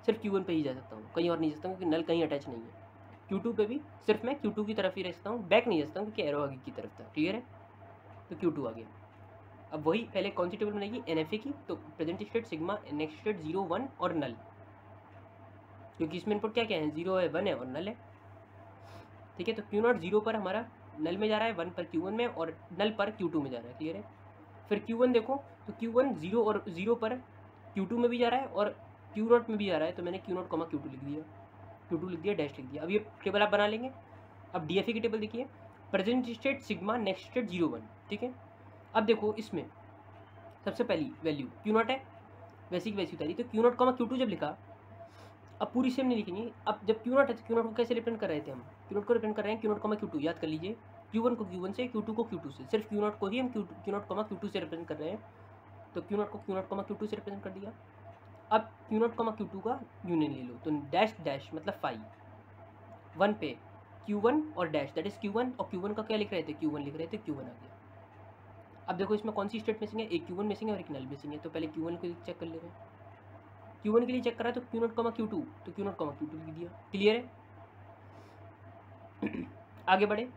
सिर्फ Q1 पे ही जा सकता हूँ, कहीं और नहीं जा सकता हूँ, क्योंकि नल कहीं अटैच नहीं है। Q2 पे भी सिर्फ मैं Q2 की तरफ ही रह सकता हूँ, बैक नहीं जा सकता हूँ क्योंकि एरो आगे की तरफ था, क्लियर है। तो Q2 आ गया। अब वही पहले कौन सी टेबल बनेगी NFA की, तो present state sigma next state 0 1 और नल, क्योंकि इसमें इनपुट क्या क्या है, 0 है 1 है और नल है, ठीक है। तो Q0 0 पर हमारा नल में जा रहा है, 1 पर Q1 में, और नल पर Q2 में जा रहा है, क्लियर है। फिर Q1 देखो तो Q1 0 और 0 पर Q2 में भी जा रहा है और Q0 में भी जा रहा है, तो मैंने Q0 Q2 लिख दिया, Q2 लिख दिया, डैश लिख दिया। अब ये टेबल आप बना लेंगे। अब DFA की टेबल देखिए, present state sigma next state 0 1, ठीक है। अब देखो इसमें सबसे पहली वैल्यू Q0 है, वैसी की वैसी उतारी, तो Q0 Q2 जब लिखा, अब पूरी सेम नहीं लिखेंगे। अब जब Q0 है तो Q0 को कैसे रिप्रेजेंट कर रहे थे हम, Q0 को रिप्रेजेंट कर रहे हैं Q0 Q2, याद कर लीजिए। Q1 को Q1 से, Q2 को Q2 से, सिर्फ Q0 को ही हम Q0 Q2 से रिप्रेजेंट कर रहे हैं, तो Q0 को Q2 से रिप्रेजेंट कर दिया। अब Q0, Q2 का यूनियन ले लो, तो डैश डैश मतलब 5, 1 पे Q1 और डैश दैट इज Q1, और Q1 का क्या लिख रहे थे, Q1 लिख रहे थे, Q1 आ गया। अब देखो इसमें कौन सी स्टेट मिसिंग है, एक Q1 मिसिंग है और एक नल मिसिंग है, तो पहले Q1 को चेक कर ले रहे हैं। Q1 के लिए चेक करा तो Q0, Q2, तो Q0, Q2 लिख दिया। क्लियर है? आगे बढ़े।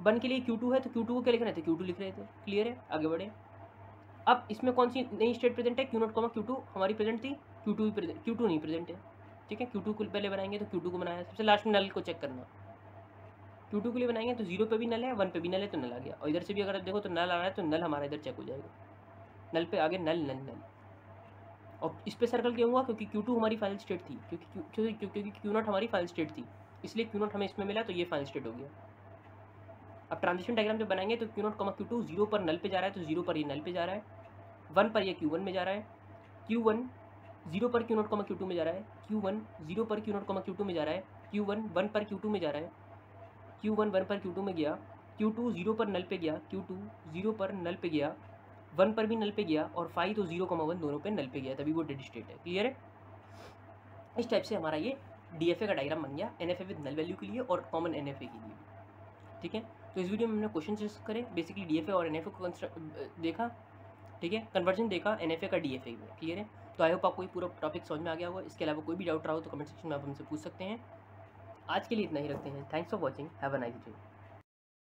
1 के लिए Q2 है तो Q2 को क्या लिख रहे थे, Q2 लिख रहे थे। क्लियर है? आगे बढ़े। अब इसमें कौन सी नई स्टेट प्रेजेंट है, Q0, Q2 हमारी प्रेजेंट थी, Q2 नहीं प्रेजेंट है। ठीक है, Q2 को पहले बनाएंगे तो Q2 को बनाया, सबसे लास्ट में नल को चेक करना। Q2 के लिए बनाएंगे तो 0 पे भी नल है, 1 पे भी नल है, तो नल आ गया। और इधर से भी अगर देखो तो नल आ रहा है, तो नल हमारा इधर चेक हो जाएगा। नल पे आगे नल नल नल। और इस पे सर्कल क्यों हुआ, क्योंकि Q2 हमारी फाइनल स्टेट थी, क्योंकि Q0 हमारी फाइनल स्टेट थी, इसलिए Q0 हमें इसमें मिला, तो ये फाइनल स्टेट हो गया। अब ट्रांजिशन डायग्राम जब बनाएंगे तो Q0, Q2 0 पर नल पे जा रहा है, तो 0 पर ये नल पे जा रहा है, 1 पर ये Q1 में जा रहा है, Q1 0 पर Q0, Q2 में जा रहा है, Q1 0 पर Q0, Q2 में जा रहा है, Q1 1 पर Q2 में जा रहा है, Q1 1 पर Q2 में गया, Q2 0 पर नल पे गया, Q2 0 पर नल पे गया, 1 पर भी नल पे गया, और 5 तो 0, 1 दोनों पे नल पे गया, तभी वो डेड स्टेट है। क्लियर है? इस टाइप से हमारा ये DFA का डायग्राम बन गया, NFA विद नल वैल्यू के लिए और कॉमन NFA के लिए। ठीक है, तो इस वीडियो में हमने क्वेश्चन डिस्कस करे, बेसिकली DFA और NFA को देखा। ठीक है, कन्वर्जन देखा NFA का DFA में। क्लियर है? तो आई होप आपको ये पूरा टॉपिक समझ में आ गया होगा। इसके अलावा कोई भी डाउट रहा हो तो कमेंट सेक्शन में आप हमसे पूछ सकते हैं। आज के लिए इतना ही रखते हैं। Thanks for watching, have a nice day.